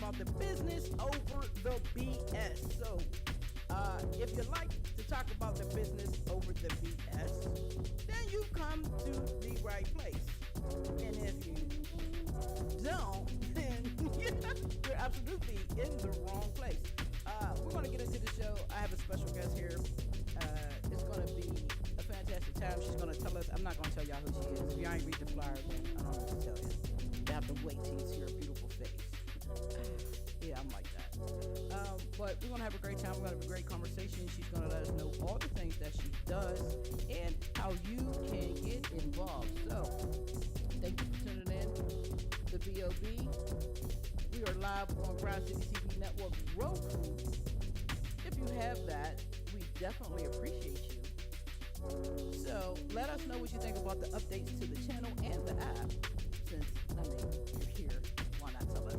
about the business over the BS. So, if you like to talk about the business over the BS, then you come to the right place. And if you don't, then you're absolutely in the wrong place. We're going to get into the show. I have a special guest here. It's going to be a fantastic time. She's going to tell us. I'm not going to tell y'all who she is. If y'all ain't read the flyer, then I don't know what to tell you. You have to wait till you see her beautiful face. Yeah, I'm like that. But we're going to have a great time. We're going to have a great conversation. She's going to let us know all the things that she does and how you can get involved. So, thank you for tuning in to BOB. We are live on Grind City TV Network Roku. If you have that, we definitely appreciate you. So let us know what you think about the updates to the channel and the app. Since, you're here, why not tell us?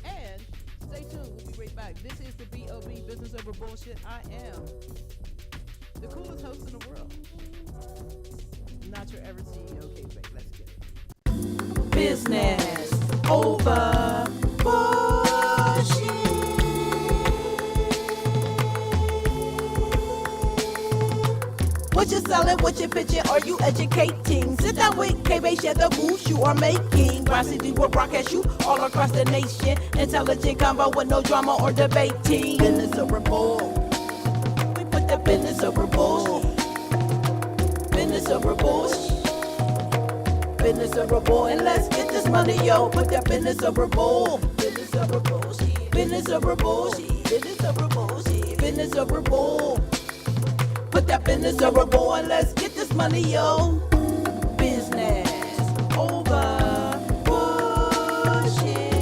And stay tuned, we'll be right back. This is the BOB Business Over Bullshit. I am the coolest host in the world. Not your ever CEO, okay, babe, let's get it. Business over bullshit. What you selling, what you pitching, are you educating? Sit down with K-Bay, share the moves you are making. Grind City will broadcast you all across the nation. Intelligent combo with no drama or debating. Business over bull. We put the business over bull. Business over bullshit. Business over bull. And let's get this money, yo. Put that business over bull. Business over bullshit. Business over bullshit. Business over bullshit. Business over bull. Put that business over bull and let's get this money, yo. Business over bullshit.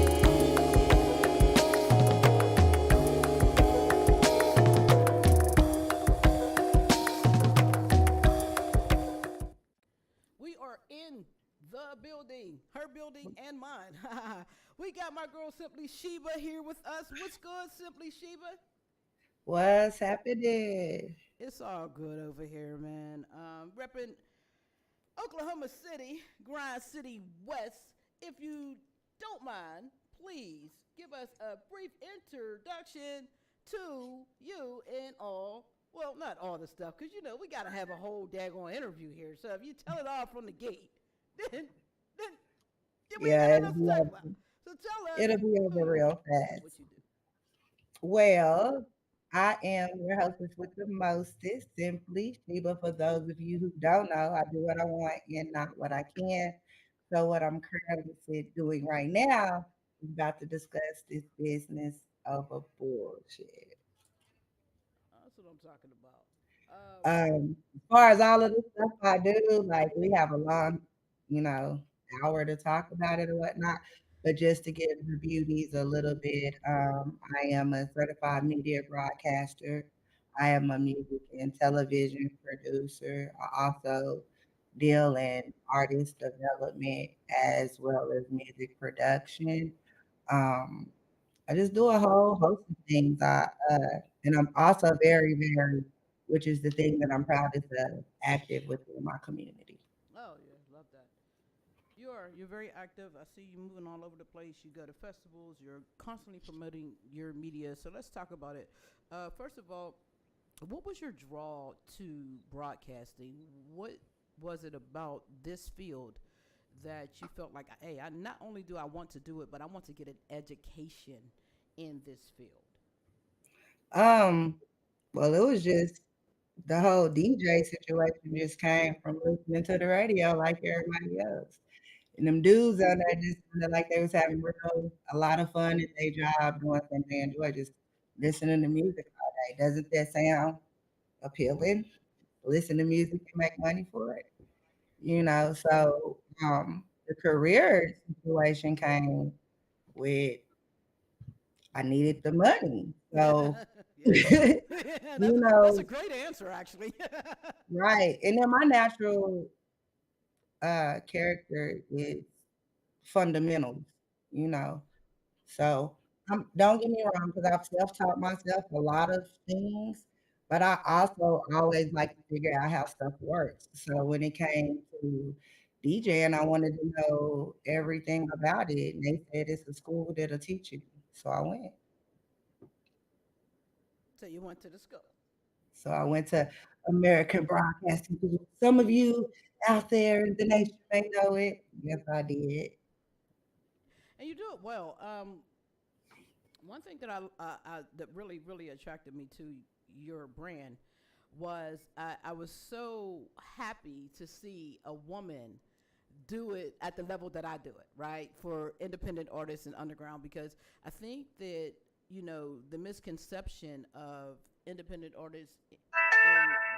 We are in the building, her building and mine. We got my girl Simply Sheba here with us. What's good, Simply Sheba? What's happening? It's all good over here, man. Repping Oklahoma City, Grind City West. If you don't mind, please give us a brief introduction to you and all. Well, not all the stuff, because we got to have a whole daggone interview here. So if you tell it all from the gate, then we ain't Yeah, got enough to talk about. So tell us it'll be who over you are real and what fast. you do. Well, I am your hostess with the mostest, simply Sheba. For those of you who don't know, I do what I want and not what I can. So what I'm currently doing right now is about to discuss this business of a bullshit. That's what I'm talking about. Um, As far as all of the stuff I do, like we have a long, you know, hour to talk about it or whatnot. But just to give the beauties a little bit, I am a certified media broadcaster. I am a music and television producer. I also deal in artist development as well as music production. Um, I just do a whole host of things. And I'm also very, very, which is the thing that I'm proudest of, active within my community. oh yeah, love that. You're very active. I see you moving all over the place. You go to festivals. You're constantly promoting your media. So let's talk about it. First of all, what was your draw to broadcasting? What was it about this field that you felt like, hey, I not only do I want to do it, but I want to get an education in this field? Um, well, it was just the whole DJ situation just came from listening to the radio like everybody else. And them dudes on there just sounded like they was having a lot of fun at their job doing something they enjoy, just listening to music all day. Doesn't that sound appealing? Listen to music and make money for it. So the career situation came with I needed the money. So Yeah, you that's a know, great answer, actually. right. And then my natural character is fundamentals, you know. So don't get me wrong, because I've self-taught myself a lot of things, but I also always like to figure out how stuff works. So when it came to DJing, I wanted to know everything about it. And they said it's a school that'll teach you. So I went. So you went to the school. So I went to American Broadcasting Group. Some of you out there in the nation may know it. Yes, I did. And you do it well. One thing that that really attracted me to your brand was I was so happy to see a woman do it at the level that I do it, right? For independent artists and underground, because I think that, the misconception of independent artists in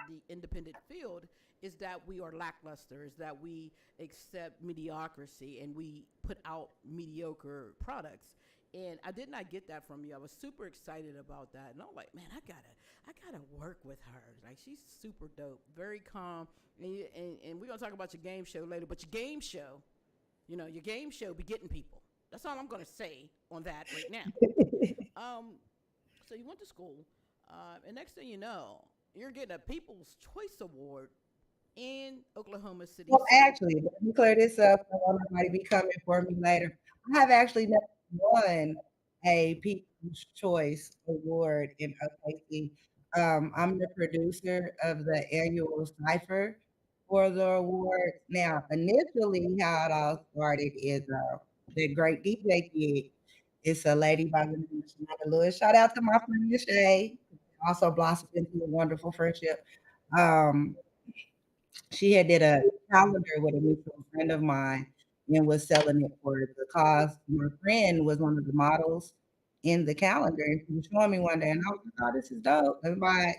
the independent field is that we are lackluster, is that we accept mediocrity and we put out mediocre products. And I did not get that from you. I was super excited about that, and I'm like, man, I gotta work with her. Like, she's super dope, very calm. And we're gonna talk about your game show later, but your game show be getting people. That's all I'm gonna say on that right now. Um, so you went to school, and next thing you know, you're getting a People's Choice Award in Oklahoma City. Well, So, actually, let me clear this up. I want nobody be coming for me later. I have actually never won a People's Choice Award in OKC. I'm the producer of the annual cipher for the award. Now, initially, how it all started is the great DJ gig. It's a lady by the name of Shanada Lewis. Shout out to my friend Shay. Also blossomed into a wonderful friendship. Um, she had did a calendar with a mutual friend of mine and was selling it for the cause. My friend was one of the models in the calendar, and she was showing me one day, and I was like, "Oh, this is dope." Everybody,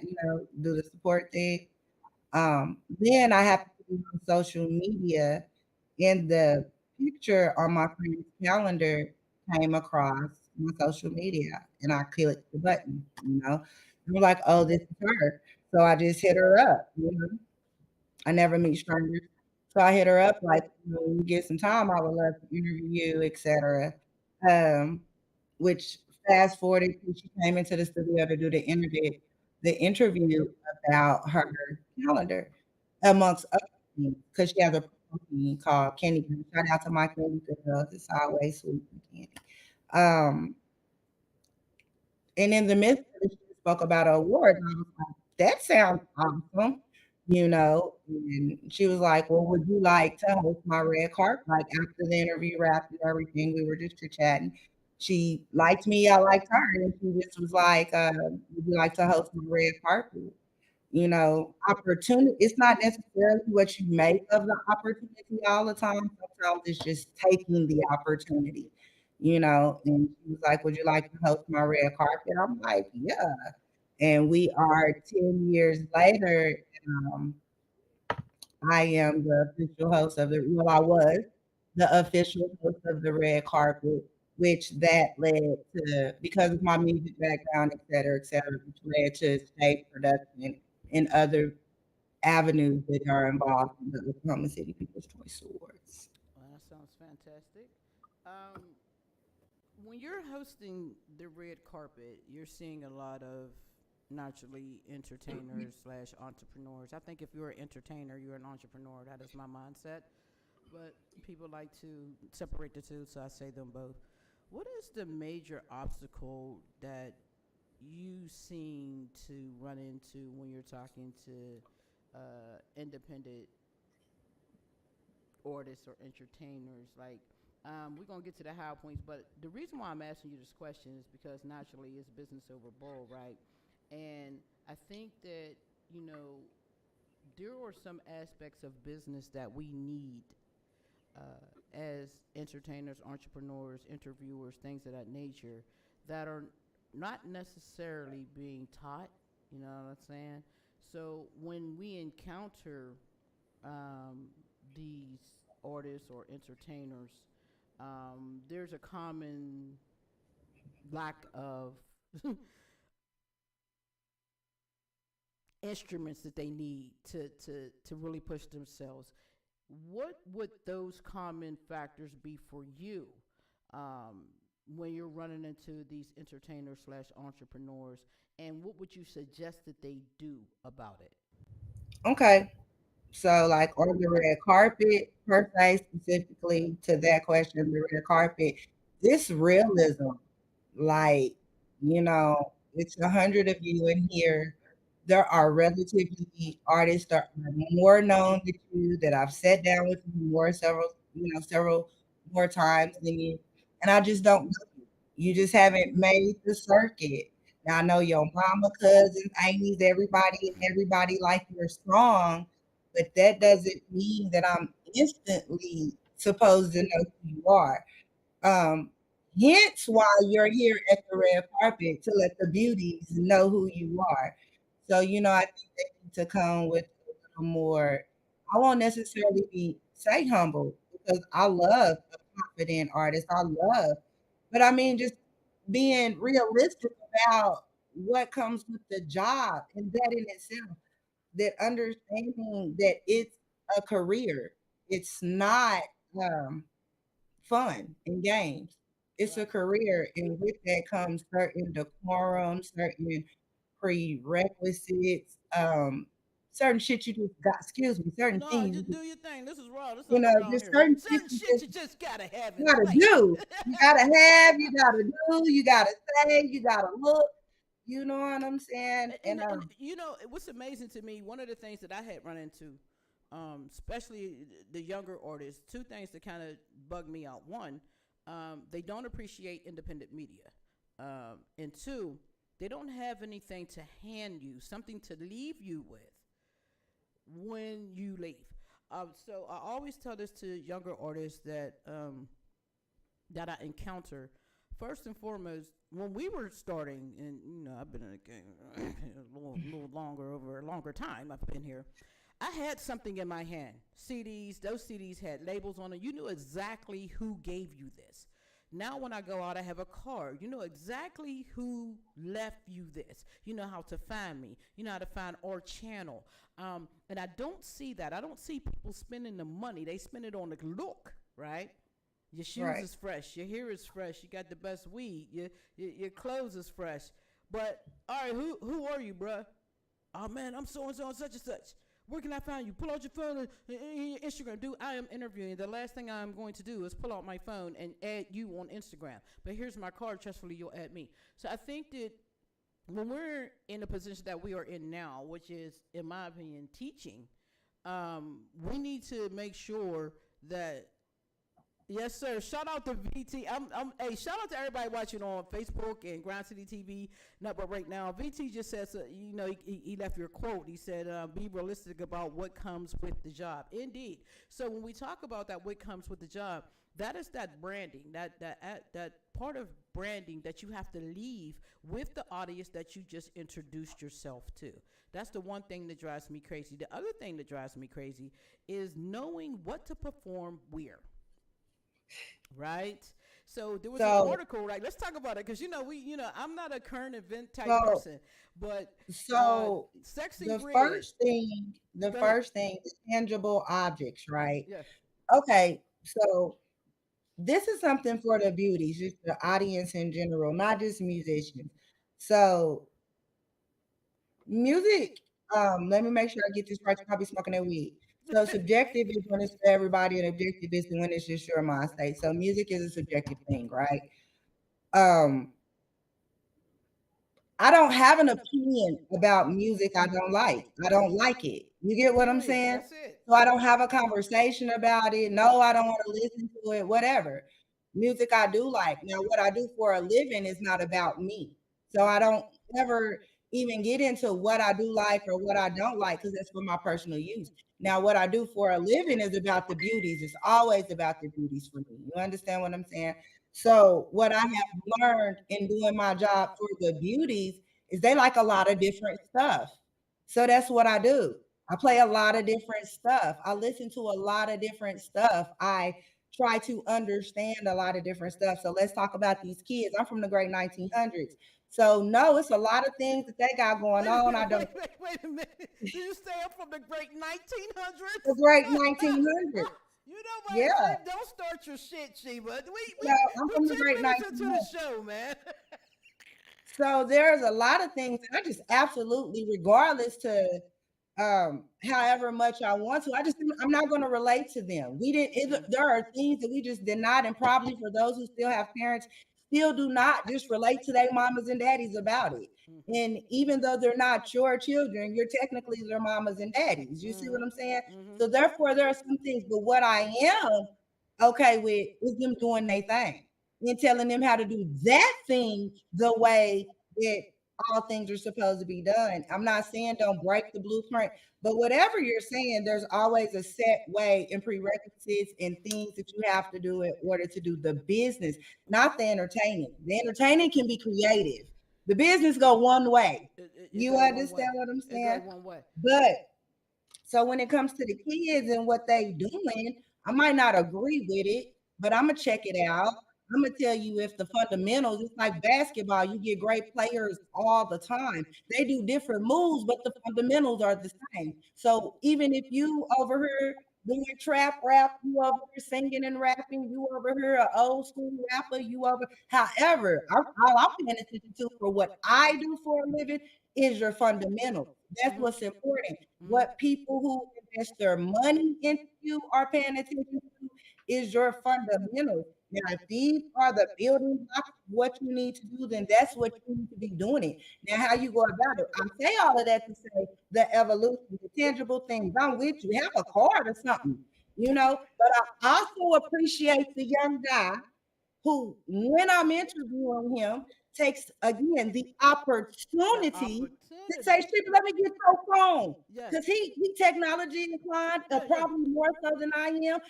do the support thing. Then I happened to be on social media, and the picture on my friend's calendar came across my social media, and I clicked the button. I'm like, "Oh, this is her." So I just hit her up. I never meet strangers. So I hit her up like, when you get some time, I would love to interview you, etc. Um, which fast forwarded, she came into the studio to do the interview about her calendar, amongst other things, because she has a company called Candy Girl. Shout out to my Candy Girls. It's always sweet and candy. Um, and in the midst of it, she spoke about her award, and I was like, "That sounds awesome," and she was like, "Well, would you like to host my red carpet?" Like, after the interview wrapped and everything, we were just chit-chatting. She liked me, I liked her, and she just was like, "Would you like to host my red carpet?" Opportunity, it's not necessarily what you make of the opportunity all the time. Sometimes it's just taking the opportunity, and she was like, "Would you like to host my red carpet?" I'm like, "Yeah." And we are 10 years later, um, I am the official host of I was the official host of the red carpet, which that led to, because of my music background, et cetera, which led to stage production and other avenues that are involved in the Oklahoma City People's Choice Awards. well, that sounds fantastic. Um, when you're hosting the red carpet, you're seeing a lot of naturally entertainers slash entrepreneurs. I think if you're an entertainer, you're an entrepreneur. That is my mindset. But people like to separate the two, so I say them both. What is the major obstacle that you seem to run into when you're talking to independent artists or entertainers? Like, we're gonna get to the high points, but the reason why I'm asking you this question is because naturally it's business over bull, right? And I think that, you know there are some aspects of business that we need as entertainers, entrepreneurs, interviewers, things of that nature, that are not necessarily being taught. You know what I'm saying? So when we encounter um, these artists or entertainers, there's a common lack of instruments that they need to really push themselves. What would those common factors be for you um, when you're running into these entertainers slash entrepreneurs, and what would you suggest that they do about it? Okay. So, like, on the red carpet, per se, specifically to that question, the red carpet, this realism. Like, it's 100 of you in here. There are relatively artists that are more known than you, that I've sat down with you several more times than you, and I just don't know you. You just haven't made the circuit. Now I know your mama, cousins, aunties, everybody like your song, but that doesn't mean that I'm instantly supposed to know who you are. Um, Hence why you're here at the red carpet, to let the beauties know who you are. So, I think they need to come with a little more. I won't necessarily say humble, because I love a confident artist. I love, but I mean, just being realistic about what comes with the job, and that in itself, that understanding that it's a career. It's not um fun and games. It's a Right. career, and with that comes certain decorum, certain prerequisites, certain shit you just got. Excuse me, certain No, things, just do your thing. This is raw. This is underground just here. certain shit Certain you shit just you just gotta have in gotta place. do. You gotta have, you gotta do, you gotta say, you gotta look. You know what I'm saying? And And what's amazing to me, one of the things that I had run into, especially the younger artists, two things that kind of bug me out. One, they don't appreciate independent media, and two, they don't have anything to hand you, something to leave you with when you leave. So I always tell this to younger artists that I encounter. First and foremost, when we were starting, and I've been in the game little longer, over a longer time. I've been here. I had something in my hand, CDs. Those CDs had labels on it. You knew exactly who gave you this. Now, when I go out, I have a card. You know exactly who left you this. You know how to find me. You know how to find our channel. And I don't see that. I don't see people spending the money. They spend it on the look, right? Your shoes right. is fresh. Your hair is fresh. You got the best weed. Your clothes is fresh. But all right, who are you, bruh? Oh man, I'm so and so and such and such. Where can I find you? Pull out your phone and your Instagram. Dude, I am interviewing. The last thing I'm going to do is pull out my phone and add you on Instagram. But here's my card. Trustfully, you'll add me. So I think that when we're in the position that we are in now, which is, in my opinion, teaching, we need to make sure that. Yes, sir. Shout out to VT. Hey, shout out to everybody watching on Facebook and Grind City TV. Not but right now, VT just says, he left your quote. He said, "Be realistic about what comes with the job." Indeed. So when we talk about that, what comes with the job, that is that branding, that part of branding that you have to leave with the audience that you just introduced yourself to. That's the one thing that drives me crazy. The other thing that drives me crazy is knowing what to perform where, right? So there was an So, article, right? Let's talk about it because I'm not a current event type so, person, but so Sexy the Red. first thing, Go ahead. tangible objects, right? Yeah. Okay, so this is something for the beauties, just the audience in general, not just musicians. So music, let me make sure I get this right. You probably smoking that weed. So subjective is when it's for everybody, and objective is when it's just your mind state. So music is a subjective thing, right? Um, I don't have an opinion about music I don't like. I don't like it. You get what I'm Period. saying? That's it. So I don't have a conversation about it. No, I don't want to listen to it, whatever. Music I do like. Now, what I do for a living is not about me. So I don't ever even get into what I do like or what I don't like, because that's for my personal use. Now, what I do for a living is about the beauties. It's always about the beauties for me. You understand what I'm saying? So, what I have learned in doing my job for the beauties is they like a lot of different stuff. So that's what I do. I play a lot of different stuff. I listen to a lot of different stuff. I try to understand a lot of different stuff. So let's talk about these kids. I'm from the great 1900s. So no, it's a lot of things that they got going Wait a on. I minute. don't. Wait a minute. Did you say I'm from the great The 1900s? great 1900s. You know what, Yeah. Sheba? Don't start your shit, Sheba. I'm We're from the great 10 minutes into the 1900s. show, man. So there's a lot of things that I just absolutely, regardless to however much I want to, I'm not going to relate to them. We didn't. There are things that we just did not, and probably for those who still have parents, still do not just relate to their mamas and daddies about it. Mm-hmm. And even though they're not your children, you're technically their mamas and daddies. You see what Mm-hmm. I'm saying? Mm-hmm. So therefore, there are some things. But what I am okay with is them doing their thing and telling them how to do that thing the way that all things are supposed to be done. I'm not saying don't break the blueprint, but whatever you're saying, there's always a set way and prerequisites and things that you have to do in order to do the business, not the entertaining. The entertaining can be creative. The business go one way. It You go one way. understand what I'm It go saying? one way. But so when it comes to the kids and what they doing, I might not agree with it, but I'm gonna check it out. I'm gonna tell you if the fundamentals, it's like basketball, you get great players all the time. They do different moves, but the fundamentals are the same. So even if you over here doing trap rap, you over here singing and rapping, you over here an old school rapper, you over. However, all I'm paying attention to for what I do for a living is your fundamentals. That's Mm-hmm. what's important. Mm-hmm. What people who invest their money into you are paying attention to is your fundamentals. Now, if these are the building blocks of what you need to do, then that's what you need to be doing it. Now, how you go about it, I say all of that to say the evolution, the tangible things. I'm with you. Have a card or something, But I also appreciate the young guy who, when I'm interviewing him, takes again the The opportunity to say, opportunity. "Shit, let me get your phone," Yes. because he technology inclined, Yeah, yeah. probably more so than I am.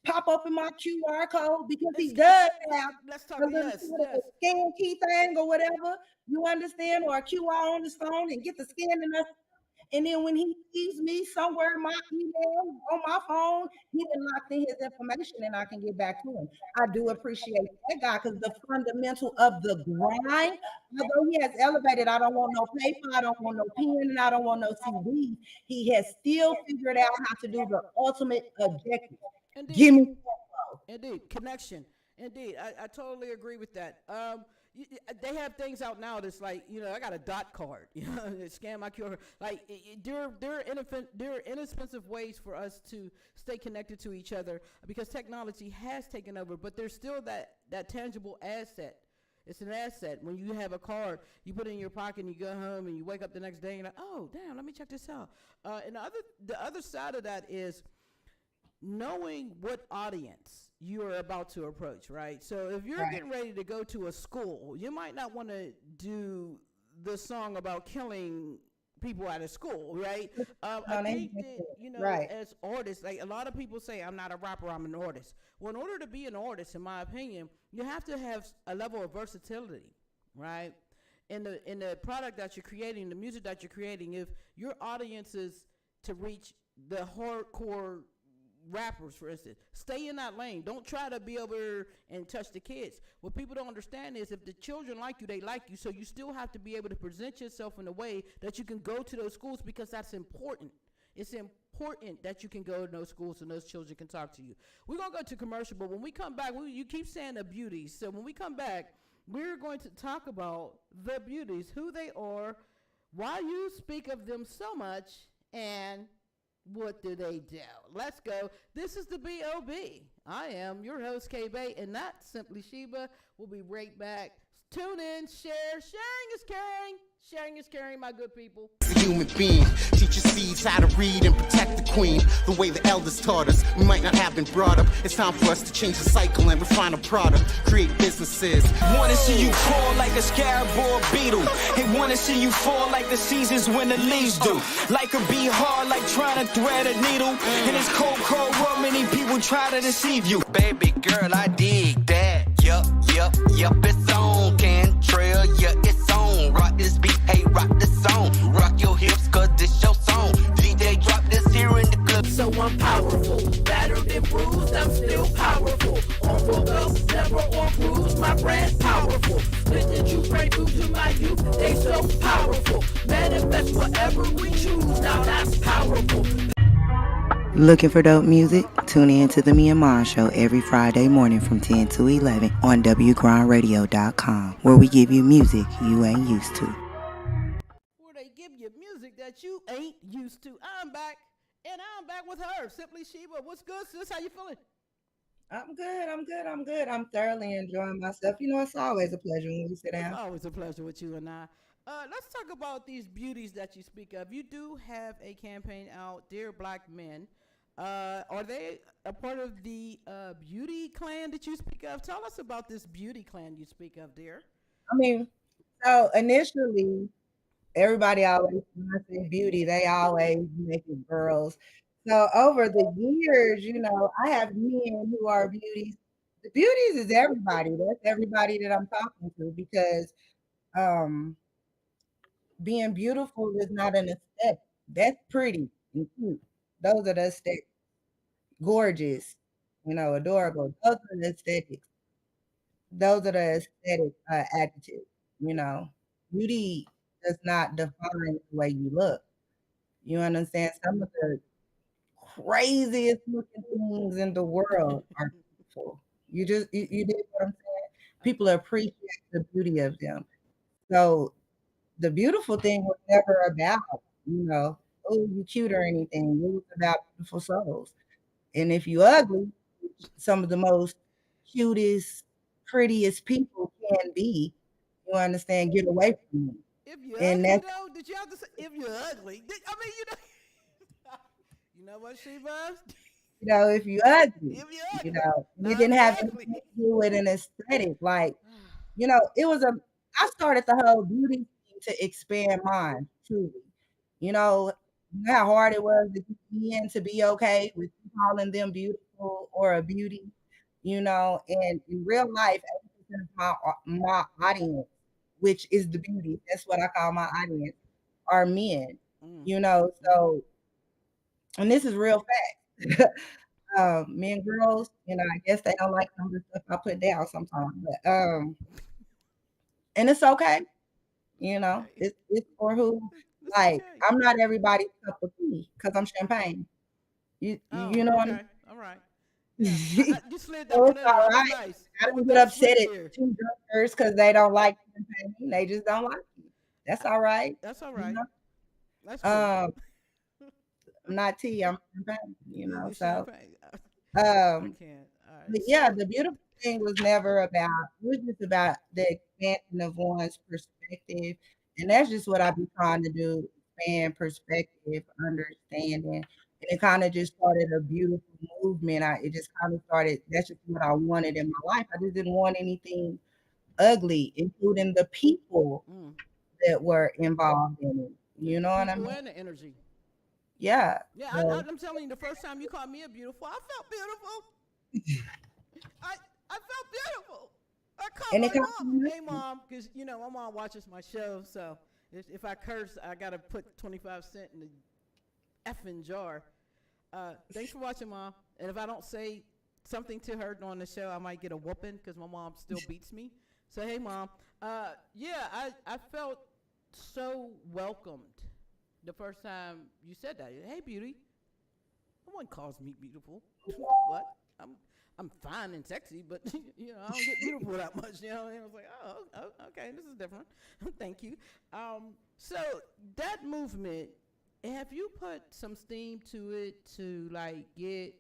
Pop open my QR code because he It's does have let's a talk. little Yes, sort of a yes. scan key thing or whatever. You understand, or a QR on his phone and get the scan and and then when he sees me somewhere in my email on my phone, he can lock in his information and I can get back to him. I do appreciate that guy because the fundamental of the grind, although he has elevated, I don't want no paper, I don't want no pen, and I don't want no CDs. He has still figured out how to do the ultimate objective. Indeed. Give me Indeed, connection. Indeed, I totally agree with that. They have things out now that's like, I got a dot card. Scan my QR. Like, there are inexpensive ways for us to stay connected to each other because technology has taken over. But there's still that tangible asset. It's an asset. When you have a card, you put it in your pocket and you go home and you wake up the next day and you're like, oh, damn, let me check this out. And the other side of that is knowing what audience you are about to approach, right? So if you're right. getting ready to go to a school, you might not want to do the song about killing people out of school, right? I think that, Right. as artists, like a lot of people say, I'm not a rapper, I'm an artist. Well, in order to be an artist, in my opinion, you have to have a level of versatility, right? In the product that you're creating, the music that you're creating, if your audience is to reach the hardcore rappers, for instance, stay in that lane. Don't try to be over and touch the kids. What people don't understand is if the children like you, they like you. So you still have to be able to present yourself in a way that you can go to those schools because that's important. It's important that you can go to those schools and those children can talk to you. We're going to go to commercial, but when we come back, you keep saying the beauties. So when we come back, we're going to talk about the beauties, who they are, why you speak of them so much, and what do they do? Let's go. This is the B.O.B. I am your host, K-Bay, and not Simply Sheba. We'll be right back. Tune in, share. Sharing is caring. Sharing is caring, my good people. A human being, teach your seeds how to read and protect the queen. The way the elders taught us, we might not have been brought up. It's time for us to change the cycle and refine a product. Create businesses. Wanna see you crawl like a scarab or a beetle. Hey, wanna see you fall like the seasons when the leaves do. Like a bee hard, like trying to thread a needle. In this cold, cold world, many people try to deceive you. Baby girl, I dig that. Yup, it's on. Cantrell, yeah, it's on. Rock this beat, hey, rock this song. Rock your hips, cause this your song. DJ, drop this here in the club. So I'm powerful, battered and bruised, I'm still powerful. On for those, never on cruise, my brand powerful. Split the truth right through to my youth, they so powerful. Manifest whatever we choose, now that's powerful. Looking for dope music? Tune in to the Me and Ma Show every Friday morning from 10 to 11 on WGrindRadio.com, where we give you music you ain't used to. Where they give you music that you ain't used to. I'm back, and I'm back with her, Simply Sheba. What's good, sis? How you feeling? I'm good. I'm good. I'm good. I'm thoroughly enjoying myself. It's always a pleasure when we sit It's down. always a pleasure with you and I. Let's talk about these beauties that you speak of. You do have a campaign out, Dear Black Men. Are they a part of the beauty clan that you speak of? Tell us about this beauty clan you speak of, dear. I mean, so initially, everybody always, when I say beauty, they always make it girls. So over the years, I have men who are beauties. The beauties is everybody. That's everybody that I'm talking to because um, being beautiful is not an aesthetic. That's pretty and cute. Those are the aesthetics. Gorgeous, adorable. Those are the aesthetics. Those are the aesthetic adjectives. You know, beauty does not define the way you look. You understand? Some of the craziest looking things in the world are beautiful. You did what I'm saying? I People do. appreciate the beauty of them. So the beautiful thing was never about, oh, you cute or anything. It was about beautiful souls. And if you ugly, some of the most cutest, prettiest people can be, you understand, get away from me. If you're And ugly, that's, though, did you have to say if you're ugly? I mean, you know what, Sheba? if you ugly, If you're ugly, and it not didn't if you're have anything ugly. to do with an aesthetic. Like, it was I started the whole beauty thing to expand mine, truly. You know how hard it was to get men to be okay with you calling them beautiful or a beauty, and in real life, 80% of my audience, which is the beauty, that's what I call my audience, are men, Mm, mm. so, and this is real fact. Men, girls, I guess they don't like some of the stuff I put down sometimes, but, and it's okay. Okay. It's for who, It's like, okay. I'm not everybody's cup of tea because 'cause I'm champagne. You Oh, know what I mean? okay. All right. Yeah. You slid that So one it's in there. That was alright. nice. I That was don't get that was upset slick at there. 2 drinkers because they don't like champagne, they just don't like it. That's I, alright, that's all you right. know? That's cool. Um, I'm not tea, I'm champagne, You so, champagne. I um can't. All right. but yeah, So, the beautiful thing was never about it was just about the expansion of one's perspective, and that's just what I be trying to do, expand perspective, understanding, and it kinda just started a beautiful movement. It just kinda started that's just what I wanted in my life. I just didn't want anything ugly, including the people mm, that were involved in it. yeah, You the know what I people mean? and the energy. Yeah. Yeah, So I'm telling you, the first time you called me a beautiful, I felt beautiful. I I felt beautiful. I called and it my comes mom. from Hey, nothing. mom, because my mom watches my show, so if I curse, I gotta put 25 cents in the effing jar. Thanks for watching, mom. And if I don't say something to her on the show, I might get a whooping because my mom still beats me. So hey, mom. Yeah, I felt so welcomed the first time you said that. Hey, beauty. No one calls me beautiful. What? I'm I'm fine and sexy, but I don't get beautiful that much. And I was like, okay, this is different. Thank you. So that movement, have you put some steam to it to like get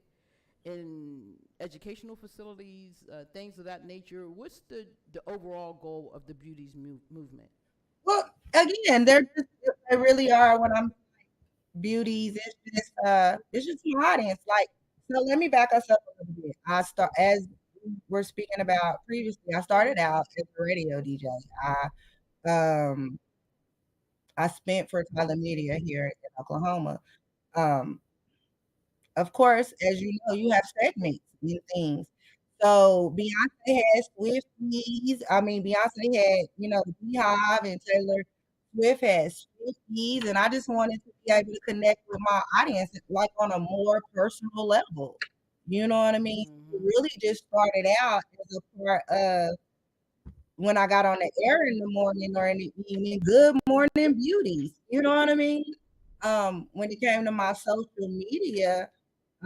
in educational facilities, things of that nature? What's the overall goal of the beauties movement? Well, again, they really are when I'm beauties. It's just my audience. Like, so let me back us up a little bit. As we were speaking about previously. I started out as a radio DJ. Um I spent for Tyler Media here in Oklahoma. Um, of course, as you know, you have segments and things. So Beyonce had Swifties. I mean, Beyonce had, the Beehive, and Taylor Swift had Swifties, and I just wanted to be able to connect with my audience like on a more personal level. You know what I mean? It Mm-hmm. really just started out as a part of when I got on the air in the morning or in the evening, good morning beauties. You know what I mean? When it came to my social media,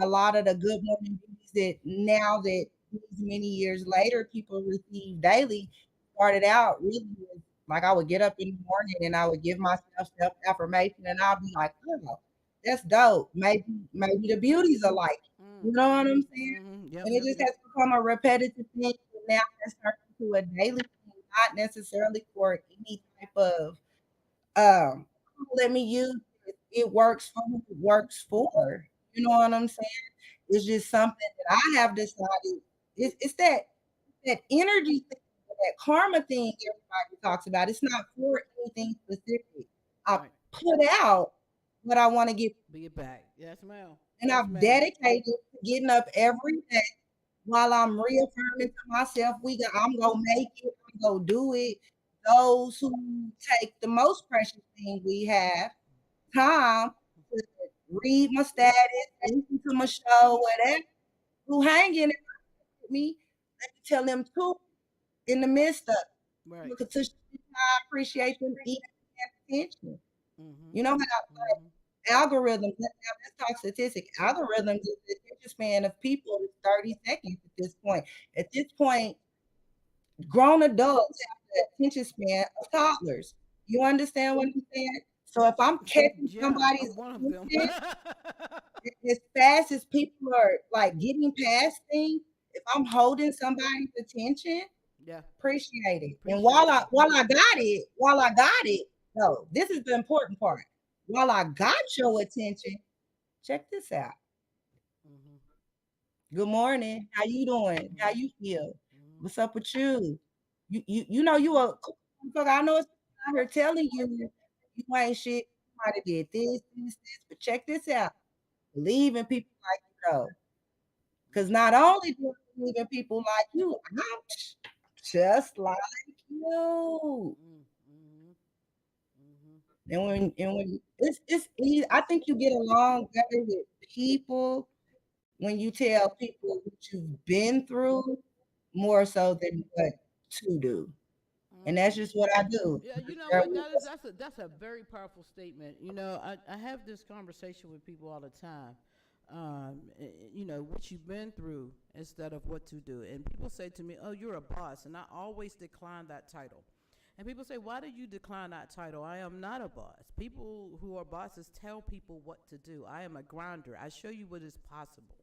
a lot of the good morning beauties that now that these many years later people receive daily started out really as like I would get up in the morning and I would give myself self affirmation and I'll be like, oh, that's dope. Maybe the beauties are like, you know what I'm saying? Yep, And it yep, just yep. has become a repetitive thing. And now it's turned into a daily thing, not necessarily for any type of let me use it. It works for who it works for. You know what I'm saying? It's just something that I have decided. It's that energy thing, that karma thing everybody talks about. It's not for anything specific. I Right. put out what I want to get, Be it back. Yes, ma'am. and Yes, I've ma'am. dedicated to getting up every day while I'm reaffirming to myself, I'm gonna make it, I'm gonna do it. Those who take the most precious thing we have, time, to read my status, listen to my show, whatever, who hang in it with me, let me tell them too, in the midst of it. Right. Look at Tisha, I appreciate them eating attention. Mm-hmm. You know how Mm-hmm. algorithms, let's talk statistics. Algorithms, the attention span of people is 30 seconds at this point. At this point, grown adults have the attention span of toddlers. You understand what I'm saying? So if I'm catching Yeah, somebody's I'm one of them. attention as fast as people are like getting past things, if I'm holding somebody's attention, Yeah. appreciate it. And Appreciate you. while I got it, no, this is the important part. While I got your attention, check this out. Mm-hmm. Good morning. How you doing? How you feel? What's up with you? You know you a motherfucker. I know it's out here telling you you ain't shit. You might have did this, but check this out. Believe in people like you though. Because not only do I believe in people like you, I'm just like you. Mm-hmm. Mm-hmm. And when it's easy, I think you get along better with people when you tell people what you've been through more so than what to do. And that's just what I do. Yeah, you know Share what? with us. That's a very powerful statement. You know, I have this conversation with people all the time. You know what you've been through instead of what to do. And people say to me, "Oh, you're a boss," and I always decline that title. And people say, "Why do you decline that title?" I am not a boss. People who are bosses tell people what to do. I am a grinder. I show you what is possible.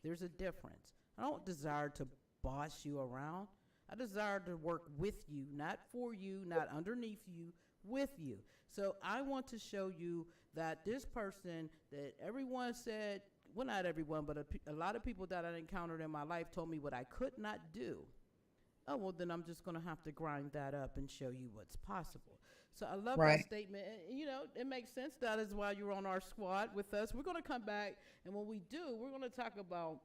There's a difference. I don't desire to boss you around. I desire to work with you, not for you, not underneath you, with you. So I want to show you that this person that everyone said, well, not everyone, but a lot of people that I encountered in my life told me what I could not do. Oh, well, then I'm just going to have to grind that up and show you what's possible. So I love that Right. statement. And, you know, it makes sense. That is why you're on our squad with us. We're going to come back, and when we do, we're going to talk about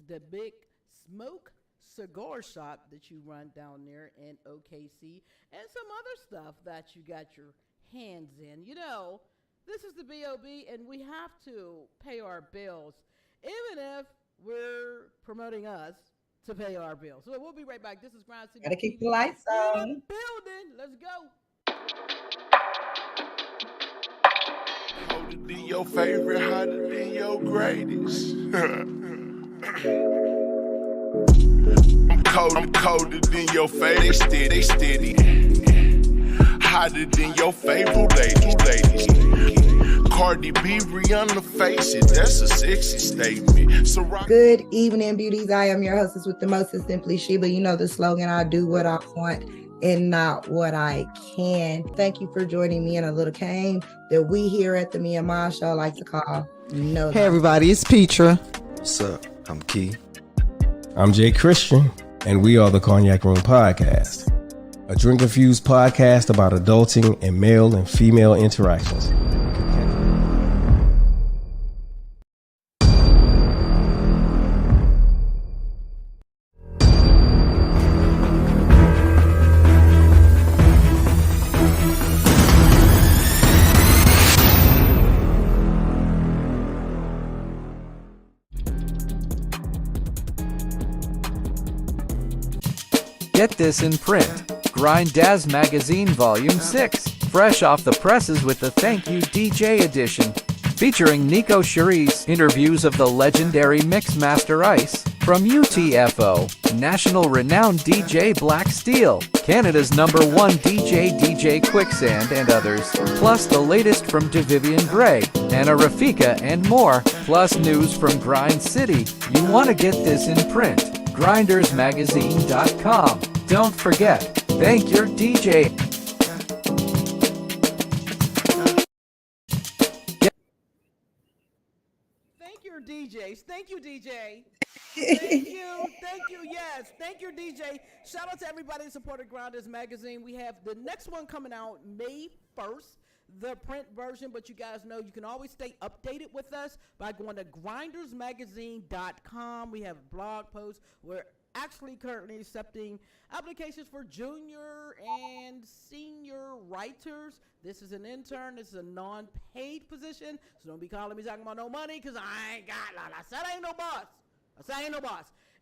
the Big Smoke cigar shop that you run down there in OKC and some other stuff that you got your hands in. You know, this is the B.O.B. and we have to pay our bills, even if we're promoting us to pay our bills. So we'll be right back. This is Grind City Gotta keep TV. the lights In on. the building. Let's go. Colder than your favorite, hotter than your greatest. I'm colder than your favorite, they steady. Hotter than your favorite ladies. Cardi B, Rihanna, face it, that's a sexy statement. So Good evening, beauties. I am your hostess with the most, is Simply Sheba. You know the slogan, I do what I want and not what I can. Thank you for joining me in a little game that we here at the Me and Ma Show like to call No. Hey everybody, it's Petra. What's up? I'm Key. I'm Jay Christian, and we are the Cognac Room Podcast, a drink-infused podcast about adulting and male and female interactions. Get this in print. Grind Daz Magazine Volume 6. Fresh off the presses with the Thank You DJ edition. Featuring Nico Cherise, interviews of the legendary Mixmaster Ice, From UTFO, national renowned DJ Black Steel, Canada's #1 DJ Quicksand and others, plus the latest from DeVivian Gray, Anna Rafika and more, plus news from Grind City. You want to get this in print. GrindersMagazine.com. Don't forget, thank your DJ. Thank your DJs. Thank you, DJ. Thank you. Thank you. Yes. Thank you, DJ. Shout out to everybody who supported Grinders Magazine. We have the next one coming out May 1st, the print version, but you guys know you can always stay updated with us by going to grindersmagazine.com. We have blog posts. We're actually currently accepting applications for junior and senior writers. This is an intern. This is a non-paid position, so don't be calling me talking about no money, because I ain't got none. I said I ain't no boss.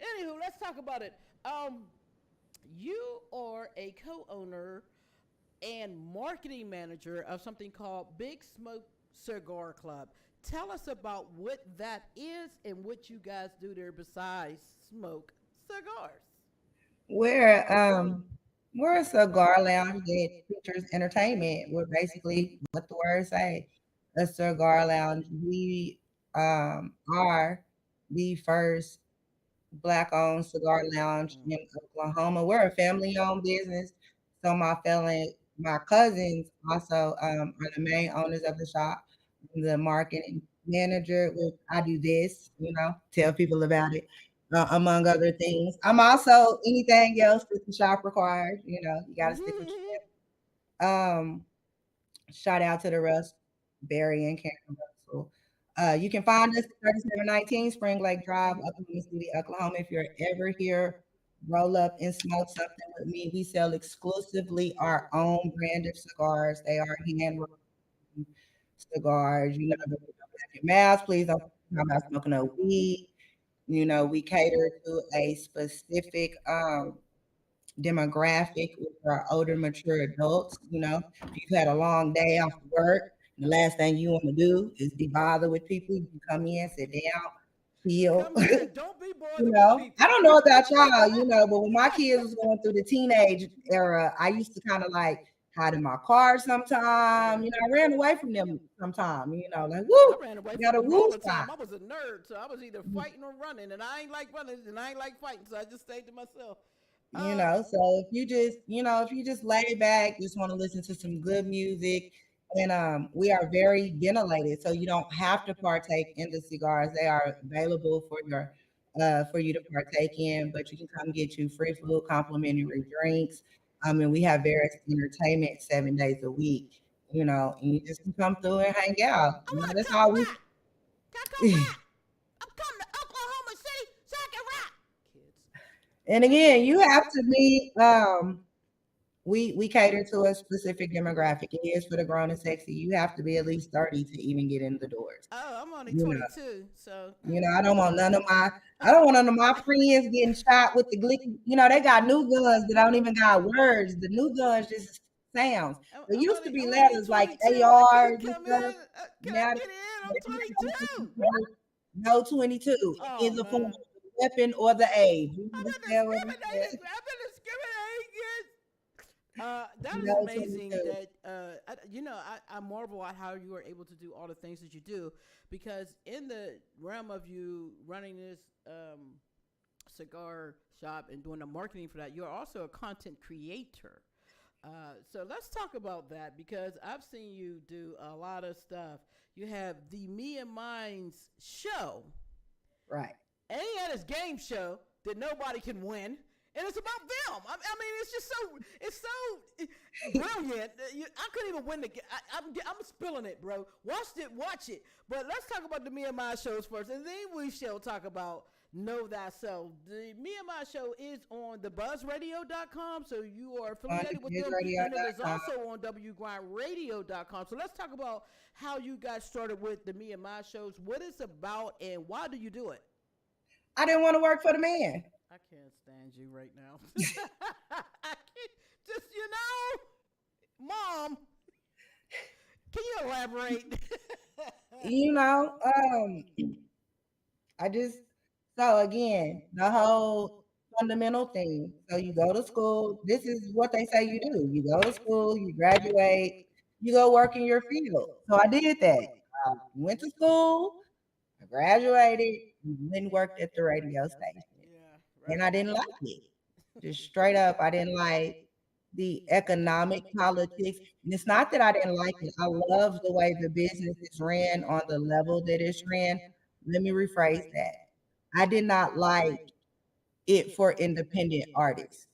Anywho, let's talk about it. You are a co-owner and marketing manager of something called Big Smoke Cigar Club. Tell us about what that is and what you guys do there besides smoke cigars. We're a cigar lounge that features entertainment. We're basically what the words say, a cigar lounge. We are the first Black-owned cigar lounge in Oklahoma. We're a family-owned business, so my cousins also are the main owners of the shop. I'm the marketing manager. I do this, tell people about it, among other things. I'm also anything else that the shop requires. You got to stick with your shout out to the Russ, Barry, and Karen Russell. You can find us at 3719 Spring Lake Drive, Oklahoma City, Oklahoma. If you're ever here, roll up and smoke something with me. We sell exclusively our own brand of cigars. They are hand-rolled cigars. Your mouths, please don't talk about smoking no weed. We cater to a specific demographic, which are older, mature adults. If you've had a long day off work, the last thing you want to do is be bothered with people. You can come in, sit down, chill. Don't be bothered with people. I don't know about y'all, but when my kids was going through the teenage era, I used to kind of like hide in my car sometime. I ran away from them sometime. Like, woo, I ran away got a from them woo all the time. spot. I was a nerd, so I was either fighting or running, and I ain't like running, and I ain't like fighting, so I just stayed to myself. So if you just lay back, just want to listen to some good music, and we are very ventilated, so you don't have to partake in the cigars. They are available for you to partake in, but you can come get you free food, complimentary drinks. And we have various entertainment 7 days a week, and you just can come through and hang out. That's how we. I'm coming to Oklahoma City so I can rock. Kids. And again, you have to be. We cater to a specific demographic. It is for the grown and sexy. You have to be at least 30 to even get in the doors. Oh, I'm only 22, so I don't want none of my friends getting shot with the glick. They got new guns that don't even got words. The new guns just sounds. There used to be letters like ARs and stuff. Now I'm 22. No 22 is a form of weapon or the age. I've been discriminated against. That is amazing. That I marvel at how you are able to do all the things that you do, because in the realm of you running this cigar shop and doing the marketing for that, you're also a content creator. So let's talk about that, because I've seen you do a lot of stuff. You have the Me and Mine's show, right? And he had his game show that nobody can win. And it's about them. I mean, it's just so brilliant. I couldn't even win the game. I'm spilling it, bro. Watch it. But let's talk about the Me and My shows first, and then we shall talk about Know Thyself. The Me and My show is on thebuzzradio.com, so you are affiliated with them. And it is also on wgrindradio.com. So let's talk about how you got started with the Me and My shows, what it's about, and why do you do it? I didn't want to work for the man. I can't stand you right now. I can't, Mom, can you elaborate? So again, the whole fundamental thing. So you go to school. This is what they say you do. You go to school, you graduate, you go work in your field. So I did that. I went to school, I graduated, and then worked at the radio station. And I didn't like it. Just straight up, I didn't like the economic politics. And it's not that I didn't like it. I love the way the business is ran on the level that it's ran. Let me rephrase that. I did not like it for independent artists.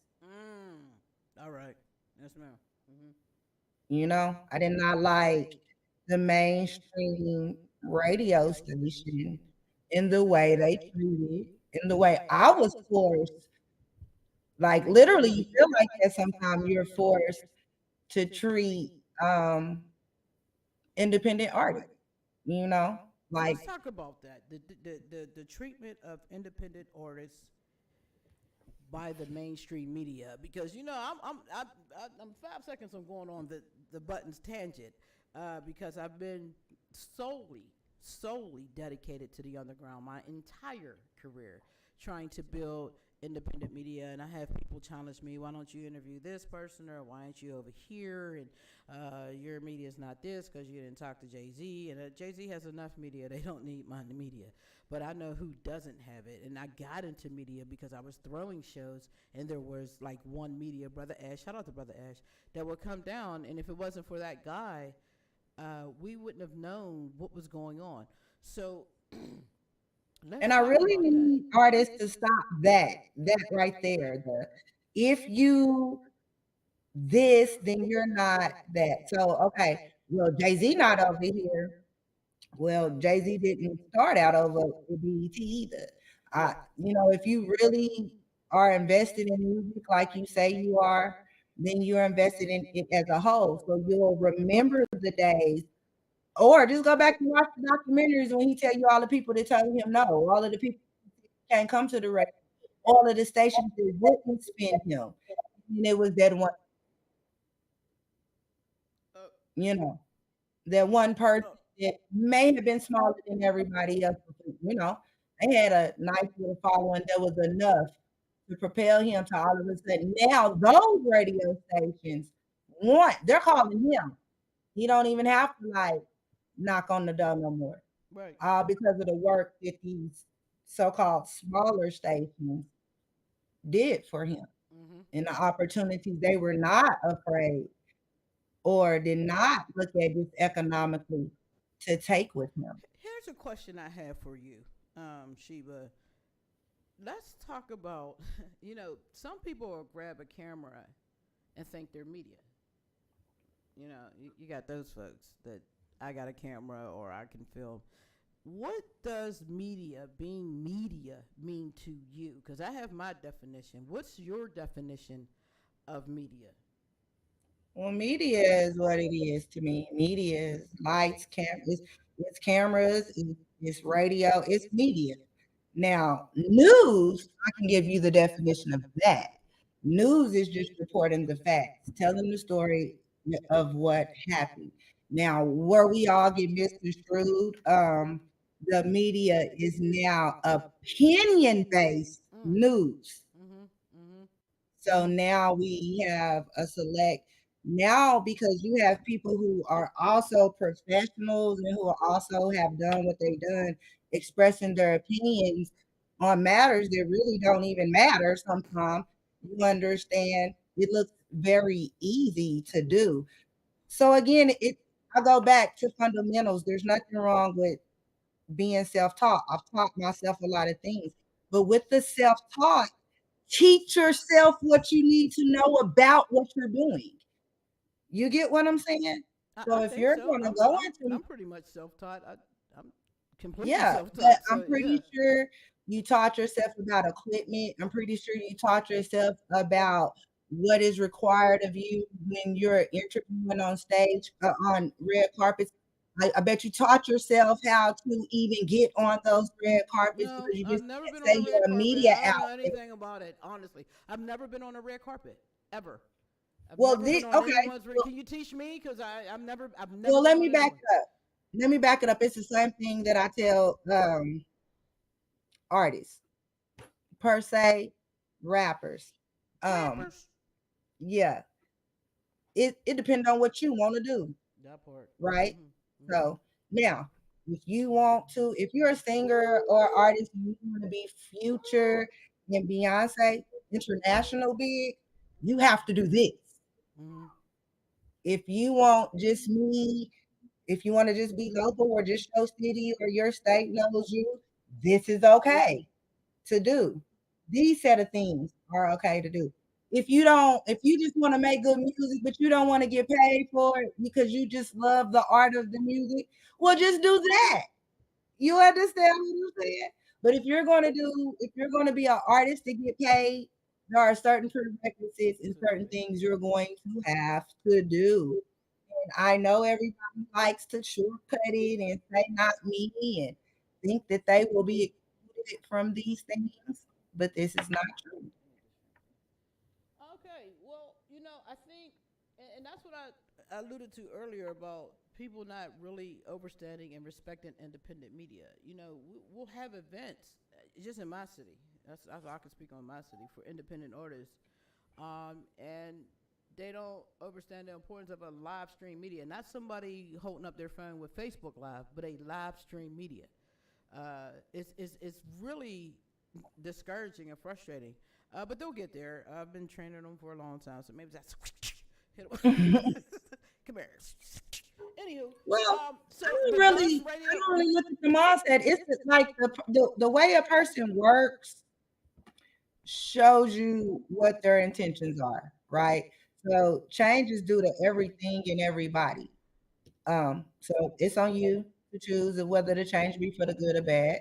All right. Yes, ma'am. You know, I did not like the mainstream radio station in the way they treated, in the way I was forced. Like literally, you feel like that sometimes you're forced to treat independent artists. You know, like Let's talk about that. The treatment of independent artists by the mainstream media, because I'm 5 seconds from going on the buttons tangent, because I've been solely dedicated to the underground my entire career, trying to build independent media. And I have people challenge me, why don't you interview this person, or why aren't you over here, and your media is not this because you didn't talk to Jay-Z. And Jay-Z has enough media, they don't need my media. But I know who doesn't have it. And I got into media because I was throwing shows, and there was like one media, Brother Ash, shout out to Brother Ash, that would come down. And if it wasn't for that guy, we wouldn't have known what was going on. So, and I really need artists to stop that right there. If you this, then you're not that. So okay, well, Jay-Z not over here. Well, Jay-Z didn't start out over the BET either. If you really are invested in music like you say you are, then you're invested in it as a whole. So you'll remember the days, or just go back and watch the documentaries when he tell you all the people that tell him no, all of the people can't come to the radio, all of the stations that wouldn't spin him. And it was that one, that one person that may have been smaller than everybody else. They had a nice little following that was enough to propel him to all of a sudden. Now those radio stations they're calling him. He don't even have to knock on the door no more. Right. Because of the work that these so-called smaller stations did for him, and the opportunities they were not afraid or did not look at this economically to take with him. Here's a question I have for you, Sheba. Let's talk about, some people will grab a camera and think they're media. You got those folks that I got a camera or I can film. What does being media, mean to you? Because I have my definition. What's your definition of media? Well, media is what it is to me. Media is lights, it's cameras, it's radio, it's media. Now, news, I can give you the definition of that. News is just reporting the facts, telling the story of what happened. Now, where we all get misconstrued, the media is now opinion-based news. So now we have a select, because you have people who are also professionals and who also have done what they've done, expressing their opinions on matters that really don't even matter sometimes. You understand? It looks very easy to do. So again, I go back to fundamentals. There's nothing wrong with being self-taught. I've taught myself a lot of things. But with the self-taught, teach yourself what you need to know about what you're doing. You get what I'm saying? So if you're going to go into, I'm pretty much self-taught. I'm completely self-taught. But I'm pretty sure you taught yourself about equipment. I'm pretty sure you taught yourself about what is required of you when you're interviewing on stage, on red carpets. I bet you taught yourself how to even get on those red carpets, No, because you I've just never been say on a you're red a carpet. media I don't know outlet. anything about it, honestly. I've never been on a red carpet, ever. I've Well, never been on okay. anyone's red. Can you teach me? Because I've never. Well, let been me on back anyone. up. Let me back it up. It's the same thing that I tell artists. per se, rappers. Um, Rappers. yeah, it depends on what you want to do, That part. right? Mm-hmm. So now, if you're a singer or artist and you want to be Future and Beyonce international big, you have to do this. Mm-hmm. If you want just me, if you want to just be local or just your city or your state knows you, this is okay to do. These set of things are okay to do. If you just want to make good music, but you don't want to get paid for it because you just love the art of the music, well, just do that. You understand what I'm saying? But if you're going to be an artist to get paid, there are certain prerequisites and certain things you're going to have to do. And I know everybody likes to shortcut it and say not me and think that they will be excluded from these things, but this is not true. Okay, well, I think, and that's what I alluded to earlier about people not really understanding and respecting independent media. We'll have events just in my city. That's I can speak on my city for independent artists, and they don't understand the importance of a live stream media, not somebody holding up their phone with Facebook Live, but a live stream media. It's really discouraging and frustrating. But they'll get there. I've been training them for a long time, so maybe that's hit 'em. Come here. Anywho, Well, so the buzz radio. I don't really look at the mindset. Like the way a person works shows you what their intentions are, right? So change is due to everything and everybody. So it's on you to choose whether the change be for the good or bad.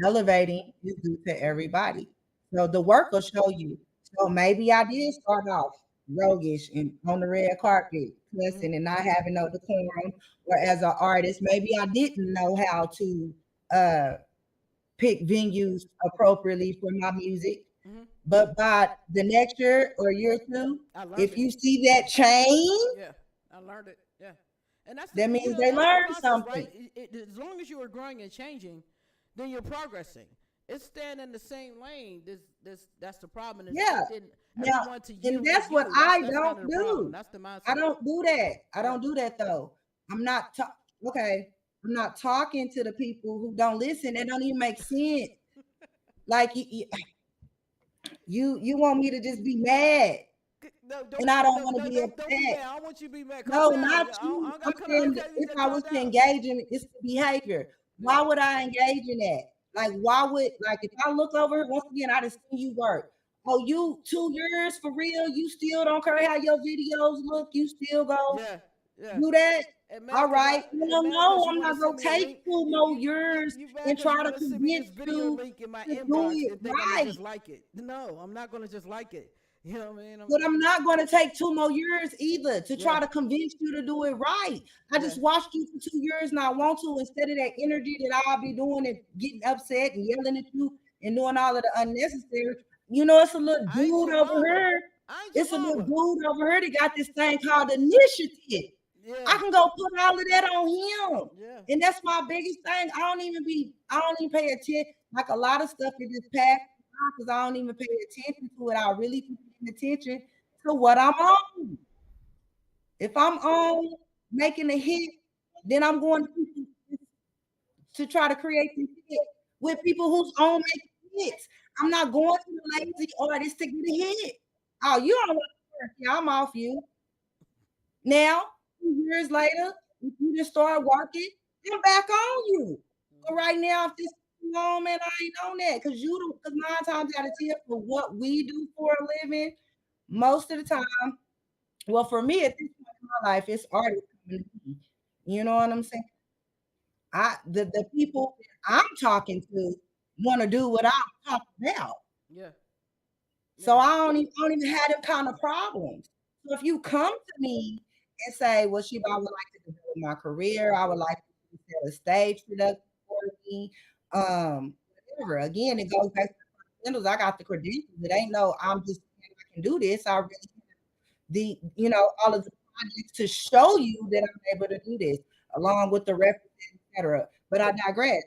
Elevating is due to everybody. So the work will show you. So maybe I did start off roguish and on the red carpet, cussing and not having no decorum. Or as an artist, maybe I didn't know how to uh, pick venues appropriately for my music. Mm-hmm. But by the next year or year two, I learned if it. you see that change, Yeah, I learned it. Yeah, and that's the that means they that's the learned process, something. right? As long as you are growing and changing, then you're progressing. It's staying in the same lane. That's the problem. Is Yeah. expecting Now, everyone to and yield to that's what you. I That's kind don't of the problem. do. That's the mindset. I don't do that. I Yeah. don't do that though. I'm not okay. I'm not talking to the people who don't listen. That don't even make sense. Like you want me to just be mad, No, and don't I be don't no, want to no, be don't be upset. mad. I don't want you to be mad. Calm No, down. not I you. don't I'm got to saying okay. that You if just I calm was to down. engage in it's the behavior. Why would I engage in that? Like, why would like if I look over once again, I just see you work. Oh, you 2 years for real? You still don't care how your videos look? You still go Yeah, yeah. do that? And mad All because right. Well, no, you I'm want to not send gonna me a take link. 2 more years You mad and because you try to want to send me this convince video you link in my to do inbox it and think I'm gonna right. just like it. No, I'm not gonna just like it. You know what I mean? But I'm not going to take 2 more years either to Yeah, try to convince you to do it right. I yeah. just watched you for 2 years and I want to instead of that energy that I'll be doing and getting upset and yelling at you and doing all of the unnecessary. It's a little I ain't dude your over mama. here. I ain't your It's a little mama. dude over here that got this thing called initiative. I Yeah, can go put all of that on him. yeah. And that's my biggest thing. I don't even pay attention. Like a lot of stuff that just passed because I don't even pay attention to it. I really pay attention to what I'm on. If I'm on making a hit, then I'm going to try to create this hit with people who's on making hits. I'm not going to the lazy artist to get a hit. Oh, you don't want to work. Yeah, I'm off you. Now, 2 years later, if you just start working, I'm back on you. But right now, if this is long, man, I ain't on that. Because 9 times out of 10 for what we do for a living, most of the time, well, for me at this point in my life, it's artists coming to me. You know what I'm saying? The people that I'm talking to want to do what I'm talking about. Yeah, So yeah. I don't even have them kind of problems. So if you come to me and say, well, Sheba, I would like to develop my career, I would like to set a stage production for me, whatever. Again, it goes back to the fundamentals. I got the credentials. It ain't no, I'm just saying I can do this. I really all of the projects to show you that I'm able to do this, along with the references, etc. But I digress.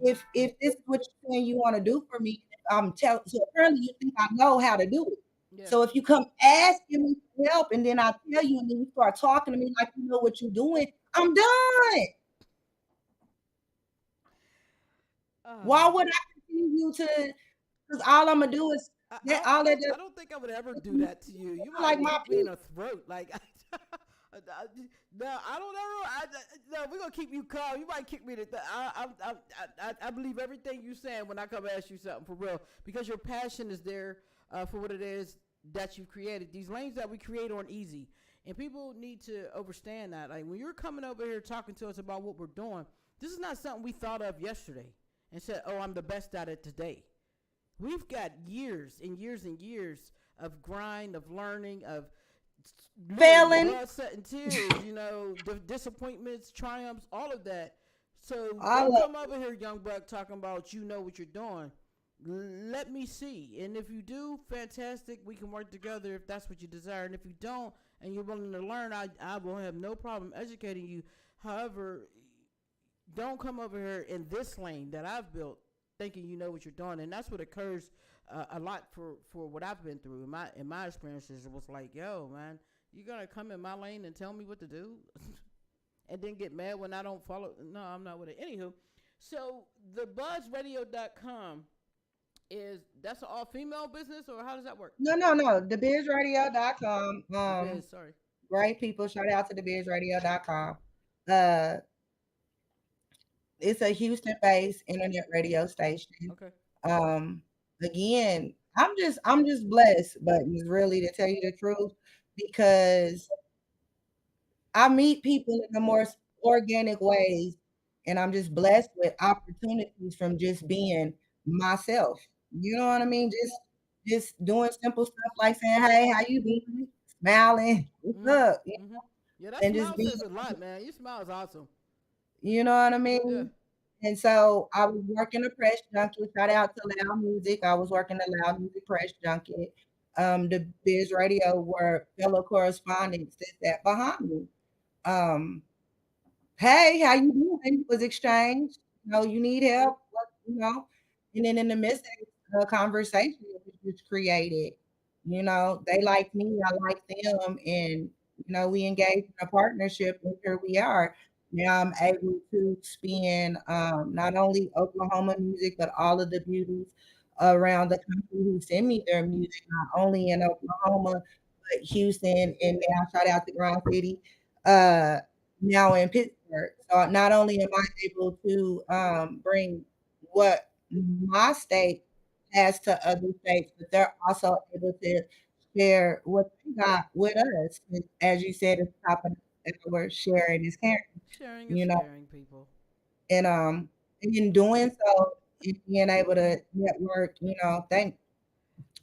Mm-hmm. If this is what you're saying you want to do for me, So apparently you think I know how to do it. Yeah. So if you come asking me for help and then I tell you and then you start talking to me like you know what you're doing, I'm done. Why Oh. would I continue to? Because all I'm gonna do is that all that I don't think I would ever do that to you. You like might my kick me in the throat. Like, no, I don't ever. No, we're gonna keep you calm. You might kick me to. I believe everything you saying when I come ask you something for real because your passion is there for what it is that you've created. These lanes that we create aren't easy, and people need to understand that. Like when you're coming over here talking to us about what we're doing, this is not something we thought of yesterday and said, "Oh, I'm the best at it today." We've got years and years and years of grind, of learning, of failing. blood, sweat, and tears. Disappointments, triumphs, all of that. So don't All of come over here, young buck, talking about you know what you're doing. Let me see. And if you do, fantastic. We can work together if that's what you desire. And if you don't, and you're willing to learn, I will have no problem educating you. However, don't come over here in this lane that I've built thinking you know what you're doing, and that's what occurs a lot for what I've been through in my experiences. It was like, yo, man, you gonna come in my lane and tell me what to do, and then get mad when I don't follow? No, I'm not with it. Anywho, so the buzzradio.com that's an all female business, or how does that work? no. TheBizRadio.com. The biz, sorry. Great people. Shout out to TheBizRadio.com. Uh, it's a Houston-based internet radio station. Okay. Um, again, I'm just blessed, but it's really to tell you the truth, because I meet people in the more organic ways, and I'm just blessed with opportunities from just being myself. You know what I mean? Just doing simple stuff like saying, "Hey, how you doing?" Smiling, "What's Mhm. up?" Mhm. Yeah, that And just smile being, says a lot, man. Your smile is awesome. you know what I Yeah. mean? And so I was working a press junket. Shout out to Loud Music. I was working a Loud Music press junket. The Biz Radio were fellow correspondents that sat behind me. Um, "Hey, how you doing?" was exchanged. You need help? And then in the midst of the conversation, it was created. They like me, I like them, and we engaged in a partnership, and here we are. Now I'm able to spin not only Oklahoma music, but all of the beauties around the country who send me their music, not only in Oklahoma, but Houston, and now shout out to Ground City. Uh, Now in Pittsburgh. So not only am I able to bring what my state has to other states, but they're also able to share what they got with us. And as you said at the top of the hour, sharing is caring, Sharing is you know, caring, people. and in doing so, and being able to network, thank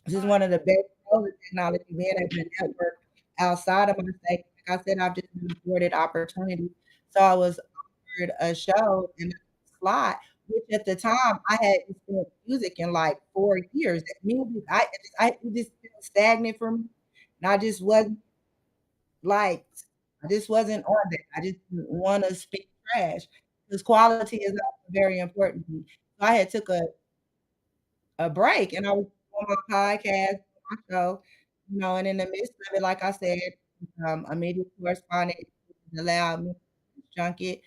this is All right. one of the best pros of technology, being able to network outside of my state. Like I said, I've just been afforded opportunity. So I was offered a show in a slot, which at the time I had spent music in like 4 years. That music, it just been stagnant for me, and like, I just wasn't on that. I just didn't want to speak trash because quality is also very important to me. So I had took a break, and I was on my podcast, my show, and in the midst of it, like I said, a media correspondent allowed me to junket.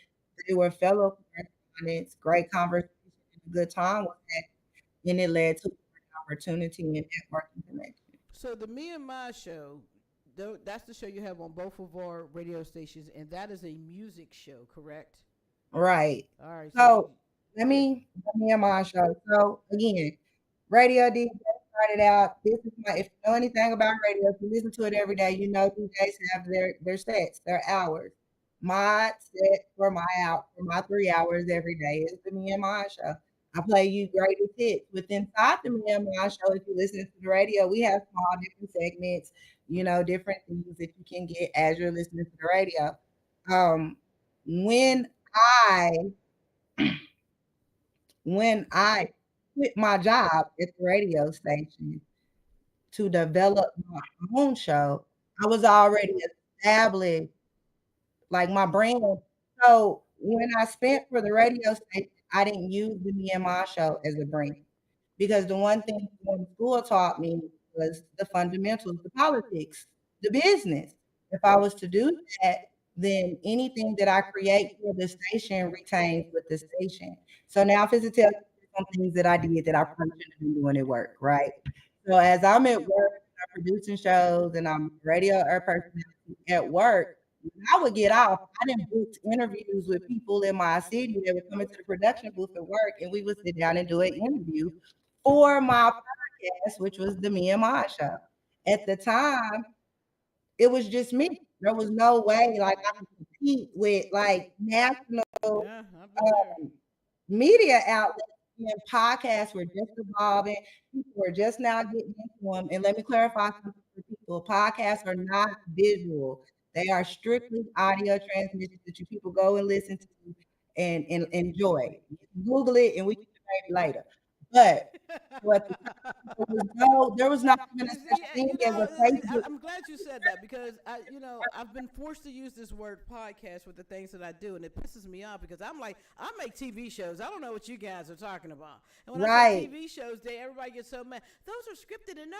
They were fellow correspondents, great conversation, and a good time with that, and it led to opportunity and networking connection. So the Me and My show, that's the show you have on both of our radio stations, and that is a music show, correct? Right. All right. So So let me on my show. So again, radio DJ started out. This is my if you know anything about radio, if you listen to it every day, DJs have their sets, their hours. My set for my out for my 3 hours every day is the Me and My show. I play you greatest hits. Within inside the Me and My show, if you listen to the radio, we have small different segments, different things that you can get as you're listening to the radio. Um, when I when I quit my job at the radio station to develop my own show, I was already established, like my brand. So when I spent for the radio station, I didn't use the Me and My show as a brand because the one thing school taught me was the fundamentals, the politics, the business. If I was to do that, then anything that I create for the station retains with the station. So now if it's to tell you some things that I did that I probably shouldn't have been doing at work, right? So as I'm at work, I'm producing shows and I'm radio or personality at work, when I would get off, I didn't book interviews with people in my city that would come into the production booth at work, and we would sit down and do an interview for my podcast, which was the Me and My Show. At the time, it was just me. There was no way like I could compete with like national Yeah, I've been there. media outlets and podcasts were just evolving. People were just now getting into them. And let me clarify something for people. Podcasts are not visual. They are strictly audio transmissions that you people go and listen to and enjoy. You can Google it and we can debate later. But so at the time, there was not even a such Yeah, thing as a Facebook. I'm glad you said that because I've been forced to use this word podcast with the things that I do, and it pisses me off because I'm like, I make TV shows. I don't know what you guys are talking about. And when I say Right. TV shows, everybody gets so mad. Those are scripted, and no,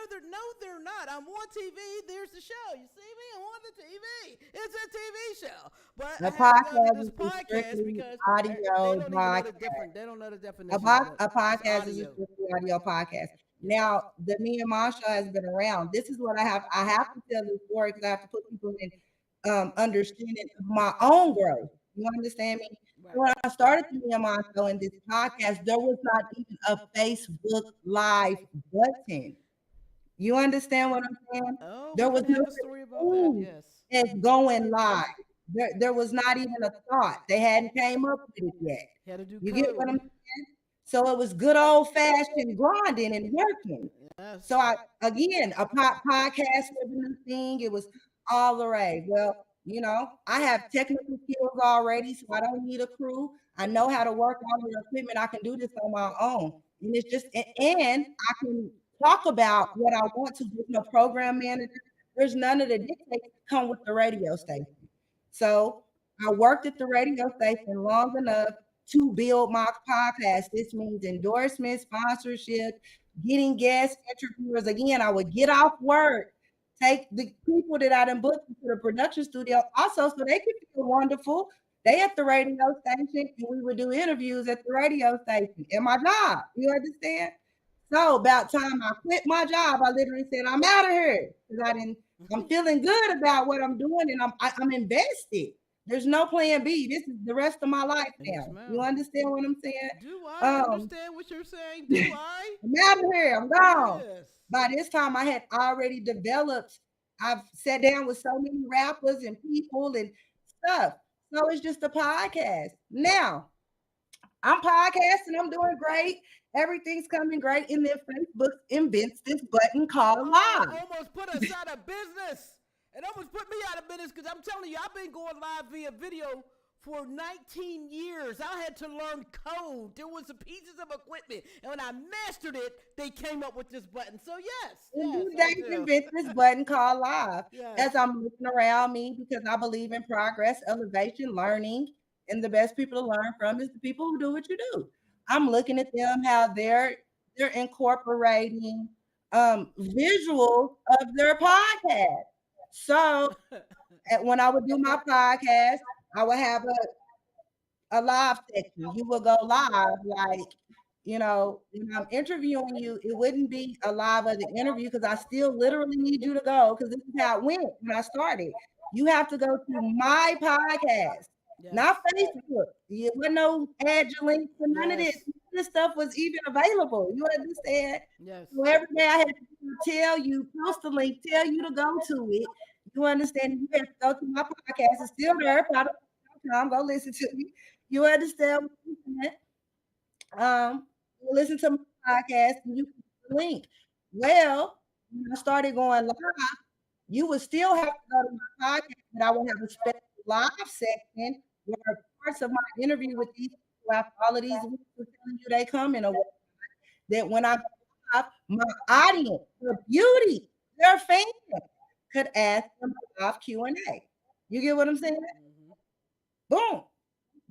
they're not. I'm on TV. There's the show. You see me? I'm on the TV. It's a TV show. But The I have to go to podcast this is a podcast strictly because they audio don't even know the podcast. different. They don't know the A, definition of po- it. a It's podcast is a audio. strictly audio podcast. Yes. Now, the Me and My Show has been around. This is what I have. I have to tell this story because I have to put people in understanding of my own growth. You understand me? Right. So when I started the Me and My Show in this podcast, there was not even a Facebook Live button. You understand what I'm saying? Oh, There we was can no have a story about that. tool Yes. as going live. There was not even a thought. They hadn't came up with it yet. Had to do You get what code. I'm saying? So it was good old fashioned grinding and working. Yes. So again, a podcast was a new thing. It was all the way. Well, I have technical skills already, so I don't need a crew. I know how to work all the equipment. I can do this on my own. And it's just, and I can talk about what I want to. There's no program manager. There's none of the dictates that come with the radio station. So I worked at the radio station long enough to build my podcast. This means endorsement, sponsorship, getting guest interviewers. Again, I would get off work, take the people that I done booked to the production studio also so they could feel wonderful. They at the radio station and we would do interviews at the radio station in my job. You understand? So about time I quit my job, I literally said, I'm out of here. Because I'm feeling good about what I'm doing and I'm invested. There's no plan B. This is the rest of my life Yes, now. You ma'am. understand what I'm saying? Do I Um, understand what you're saying? Do I? I'm out of here. I'm gone. Yes. By this time, I had already developed. I've sat down with so many rappers and people and stuff. So it's just a podcast. Now, I'm podcasting. I'm doing great. Everything's coming great. And then Facebook invents this button called live. Almost put us out of business. It almost put me out of business because I'm telling you, I've been going live via video for 19 years. I had to learn code. There was some pieces of equipment. And when I mastered it, they came up with this button. So yes. And Yes, they I do. invent this button called live. Yes. As I'm looking around me, because I believe in progress, elevation, learning, and the best people to learn from is the people who do what you do. I'm looking at them how they're incorporating visuals of their podcast. So when I would do my podcast, I would have a live section. You would go live, like, when I'm interviewing you, it wouldn't be a live of the interview because I still literally need you to go because this is how it went when I started. You have to go to my podcast, Yes. not Facebook. There wasn't no add your links or none of this. Yes. This stuff was even available. You understand? Yes. So every day I had to tell you, post a link, tell you to go to it. You understand? You have to go to my podcast. It's still there. If I don't have time, go listen to me. You understand what I'm saying? You listen to my podcast and you can the link. Well, when I started going live, you would still have to go to my podcast, but I would have a special live section where parts of my interview with these people after all of these weeks of telling you they come in a way that when I go live, my audience, their beauty, their fans could ask them a live Q&A. You get what I'm saying? Mhm. Boom.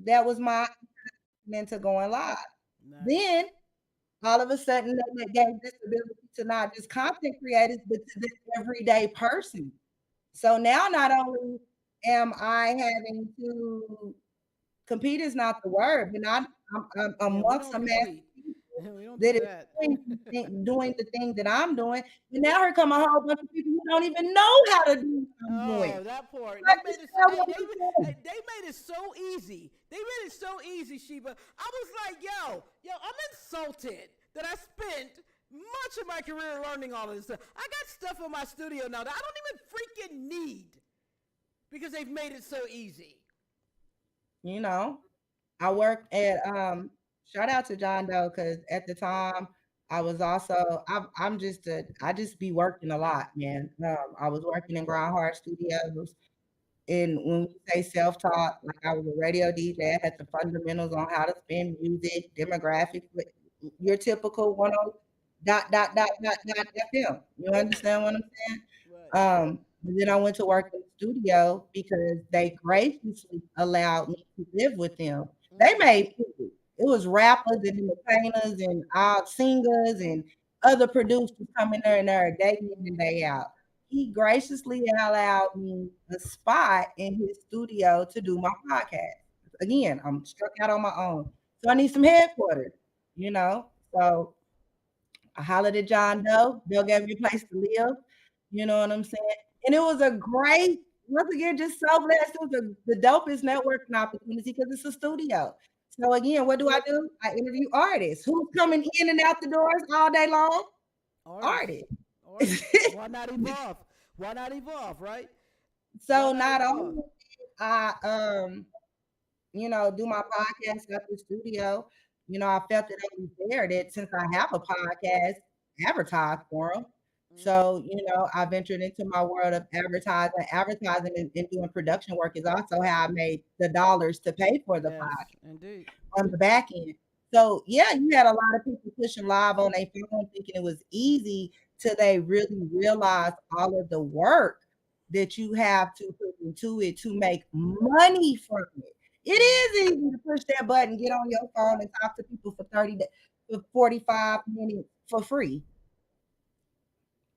That was my into going live. Nice. Then all of a sudden they gave this ability to not just content creators, but to the everyday person. So now not only am I having to compete is not the word, but I'm Yeah, we amongst don't a mass compete. We don't that do is that. doing the thing that I'm doing. And now here come a whole bunch of people who don't even know how to do what I'm doing. Oh, that part. They Like, made it. tell Hey, what I'm doing. they made it so easy. They made it so easy, Sheba. I was like, yo, I'm insulted that I spent much of my career learning all of this stuff. I got stuff in my studio now that I don't even freaking need because they've made it so easy. You know, I worked at shout out to John Doe because at the time I was also I just be working a lot, man. I was working in Grind Hard Studios. And when we say self-taught, like I was a radio DJ, I had the fundamentals on how to spin music, demographics, with your typical 10 FM. You Right, understand what I'm saying? right. But then I went to work in the studio because they graciously allowed me to live with them. They Mm, made music. It was rappers and entertainers and singers and other producers coming there day in and day out. He graciously allowed me a spot in his studio to do my podcast. Again, I'm struck out on my own. So I need some headquarters, you know? So I hollered at John Doe. Bill gave me a place to live. You know what I'm saying? And it was a great, once again, just so blessed. It was the dopest networking opportunity because it's a studio. So again, what do? I interview artists. Who's coming in and out the doors all day long? artists, Artists. artists. Why not evolve? Why not evolve? Right? Why So not not evolve? only did I do my podcast at the studio, I felt that I was there that since I have a podcast, advertise for them. Mm, So, I ventured into my world of advertising. Advertising and doing production work is also how I made the dollars to pay for the yes, podcast indeed. on the back end. So yeah, you had a lot of people pushing live on their phone thinking it was easy till they really realize all of the work that you have to put into it to make money from it. It Mm, is easy to push that button, get on your phone and talk to people for 45 minutes for free.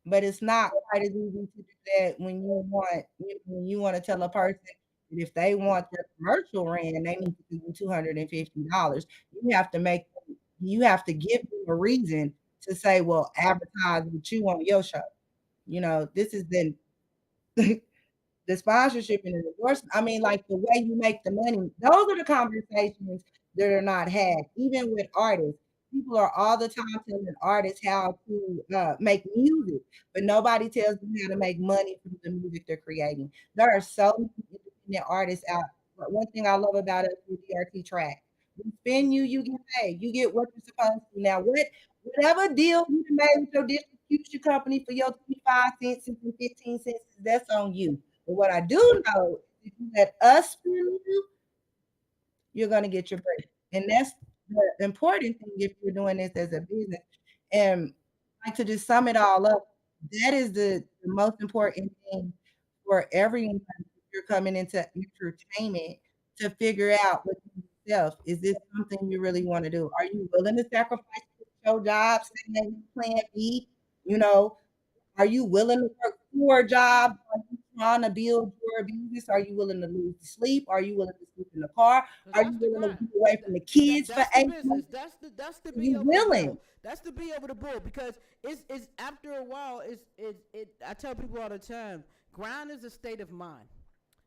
But it's not quite as easy to do that when you want to tell a person that if they want their commercial ran, they need to give you $250. You have to give them a reason to say, well, advertise with you on your show. This has been the sponsorship and the endorsement. I mean, like the way you make the money, those are the conversations that are not had, even with artists. People are all the time telling artists how to make music, but nobody tells them how to make money from the music they're creating. There are so many independent artists out. But one thing I love about us is DRT track. We spin you, you get paid. You get what you're supposed to. Now, whatever deal you made with your distribution company for your 25 cents and 15 cents, that's on you. But what I do know is if you let us spin you, you're going to get your break. And that's the important thing if you're doing this as a business. And like to just sum it all up, that is the most important thing for everyone if you're coming into entertainment to figure out with yourself. Is this something you really want to do? Are you willing to sacrifice your job, saying that you plan B? You know, are you willing to work 4 jobs? Are you trying to build your business? Are you willing to lose sleep? Are you willing to sleep in the car? Cause Are that's you the willing to grind. be away from the kids for That's the 8 months? business. That's the Are be you over the willing? bull. That's the be over the bull because it's after a while it. I tell people all the time, grind is a state of mind.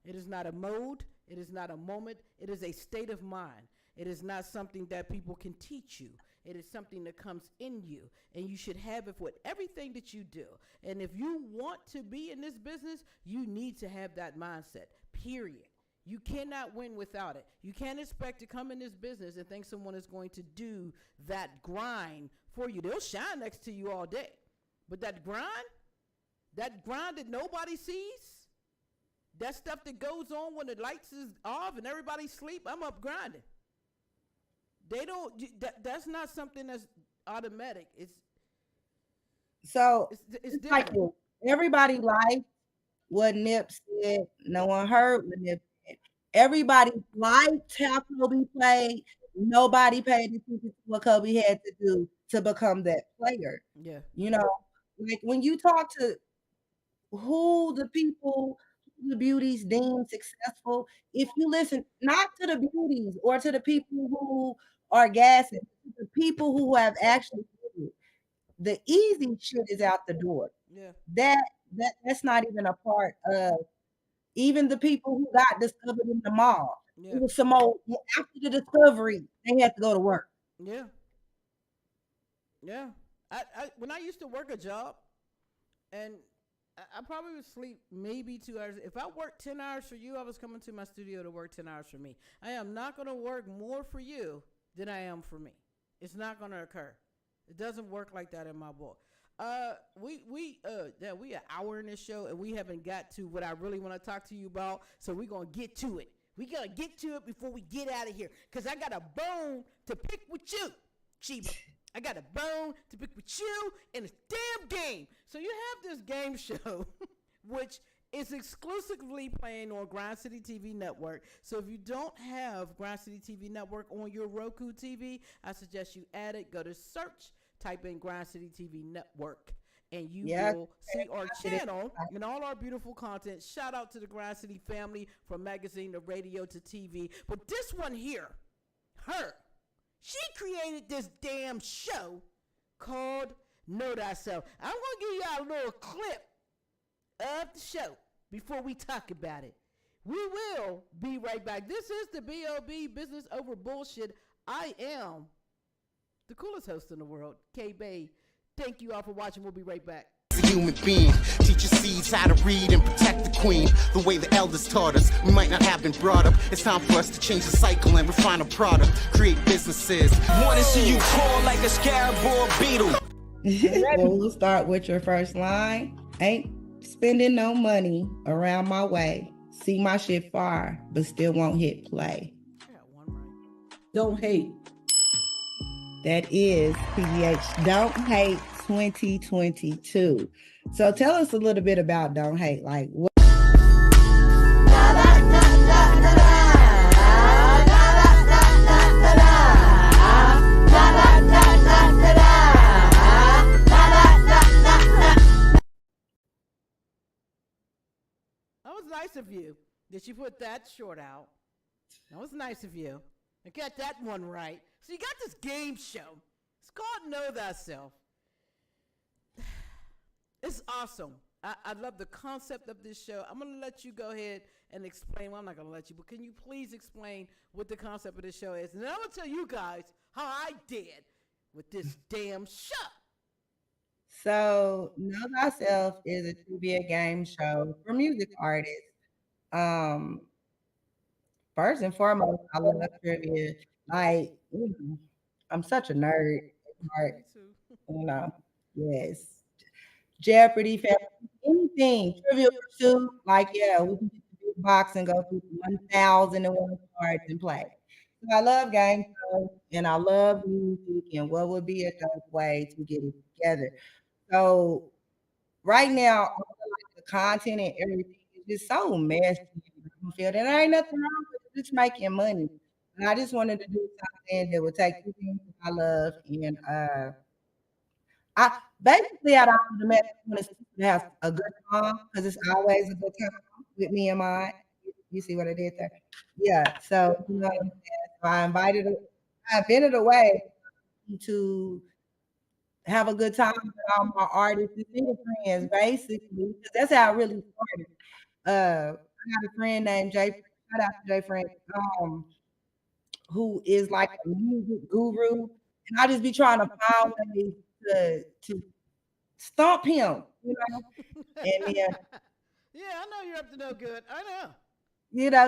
It is not a mode. It is not a moment. It is a state of mind. It is not something that people can teach you. It is something that comes in you, and you should have it with everything that you do. And if you want to be in this business, you need to have that mindset, period. You cannot win without it. You can't expect to come in this business and think someone is going to do that grind for you. They'll shine next to you all day. But that grind that nobody sees, that stuff that goes on when the lights is off and everybody sleep, I'm up grinding. They don't. That's not something that's automatic. So It's it's like different. this. Everybody liked what Nip said. No one heard what Nip said. Everybody liked how Kobe played. Nobody paid attention to what Kobe had to do to become that player. Yeah. You know, like when you talk to who the people, who the beauties deem successful, if you listen not to the beauties or to the people who are gassing, the people who have actually did it, the easy shit is out the door. Yeah. That that's not even a part of even the people who got discovered in the mall. Yeah. It was some old after the discovery, they had to go to work. Yeah. Yeah. I when I used to work a job, and I probably would sleep maybe 2 hours. If I worked 10 hours for you, I was coming to my studio to work 10 hours for me. I am not going to work more for you than I am for me. It's not going to occur. It doesn't work like that in my book. We an hour in this show and we haven't got to what I really want to talk to you about. So we're gonna get to it. We gotta get to it before we get out of here, cause I got a bone to pick with you, Chiba. I got a bone to pick with you in this damn game. So you have this game show, which is exclusively playing on Grind City TV Network. So if you don't have Grind City TV Network on your Roku TV, I suggest you add it. Go to search, type in Grind City TV Network, and you will see our channel and all our beautiful content. Shout out to the Grind City family, from magazine to radio to TV. But this one here, she created this damn show called Know Thyself. I'm going to give you a little clip of the show before we talk about it. We will be right back. This is the BOB, Business Over Bullshit. I am the coolest host in the world, K-Bay. Thank you all for watching. We'll be right back. A human being, teach your seeds how to read and protect the queen. The way the elders taught us, we might not have been brought up. It's time for us to change the cycle and refine a product. Create businesses. Wanna see you crawl like a scarab or a beetle. Well, we'll start with your first line. Ain't spending no money around my way. See my shit far, but still won't hit play. I got one right. Don't hate. That is PGH Don't Hate 2022. So tell us a little bit about Don't Hate. Like what? That was nice of you that you put that short out. That was nice of you. I got that one right. So you got this game show. It's called Know Thyself. It's awesome. I love the concept of this show. I'm going to let you go ahead and explain. Well, I'm not going to let you, but can you please explain what the concept of this show is? And then I'm going to tell you guys how I did with this damn show. So Know Thyself is a trivia game show for music artists. First and foremost, I love trivia. Like, I'm such a nerd at heart, yes. Jeopardy, family, anything, Trivial Pursuit, like, yeah, we can get the big box and go through 1,001 cards and play. So I love game shows and I love music, and what would be a dope way to get it together. So right now, I feel like the content and everything is just so messy. I feel that there ain't nothing wrong with it, just making money. And I just wanted to do something that would take two things that I love, and I basically out of all the method, I want to have a good time, because it's always a good time with me and mine. You see what I did there? Yeah. So you know what I'm saying. So I invented a way to have a good time with all my artists and singer friends, basically, because that's how it really started. I got a friend named Jay. Shout out to Jay Friend, who is like a music guru, and I just be trying to find ways to stomp him, and then Yeah, I know you're up to no good. I know.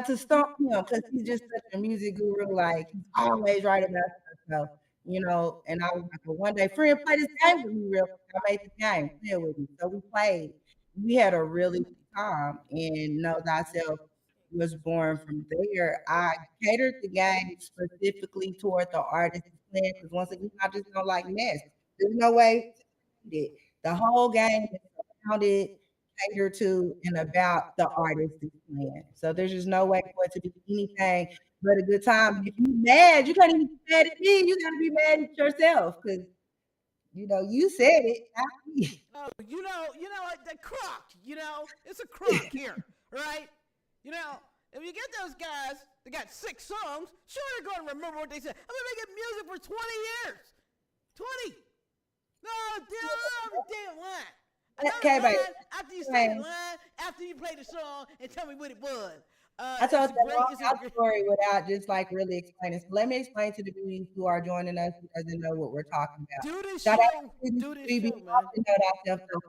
to stomp him, because he's just such a music guru. Like, he's always right about stuff. So, and I was like, well, one day, friend, play this game with me real quick. I made the game, play it with me. So we played. We had a really good time, and Know Thyself was born from there. I catered the game specifically toward the artist playing, because once again, I just don't like mess. There's no way to beat it. The whole game is surrounded, catered to, and about the artist is playing. So there's just no way for it to be anything but a good time. And if you're mad, you can't even be mad at me. You gotta be mad at yourself, because You said it. Not me. Oh, the crock. It's a crock here, right? If you get those guys that got 6 songs, sure they're going to remember what they said. I've been making music for 20 years. 20. No, damn line. Okay, baby. After you say the line, after you play the song, and tell me what it was. I told that long out story without just like really explaining. So let me explain to the beauties who are joining us who doesn't know what we're talking about. Do this Shout show. out to Do this you, show, man.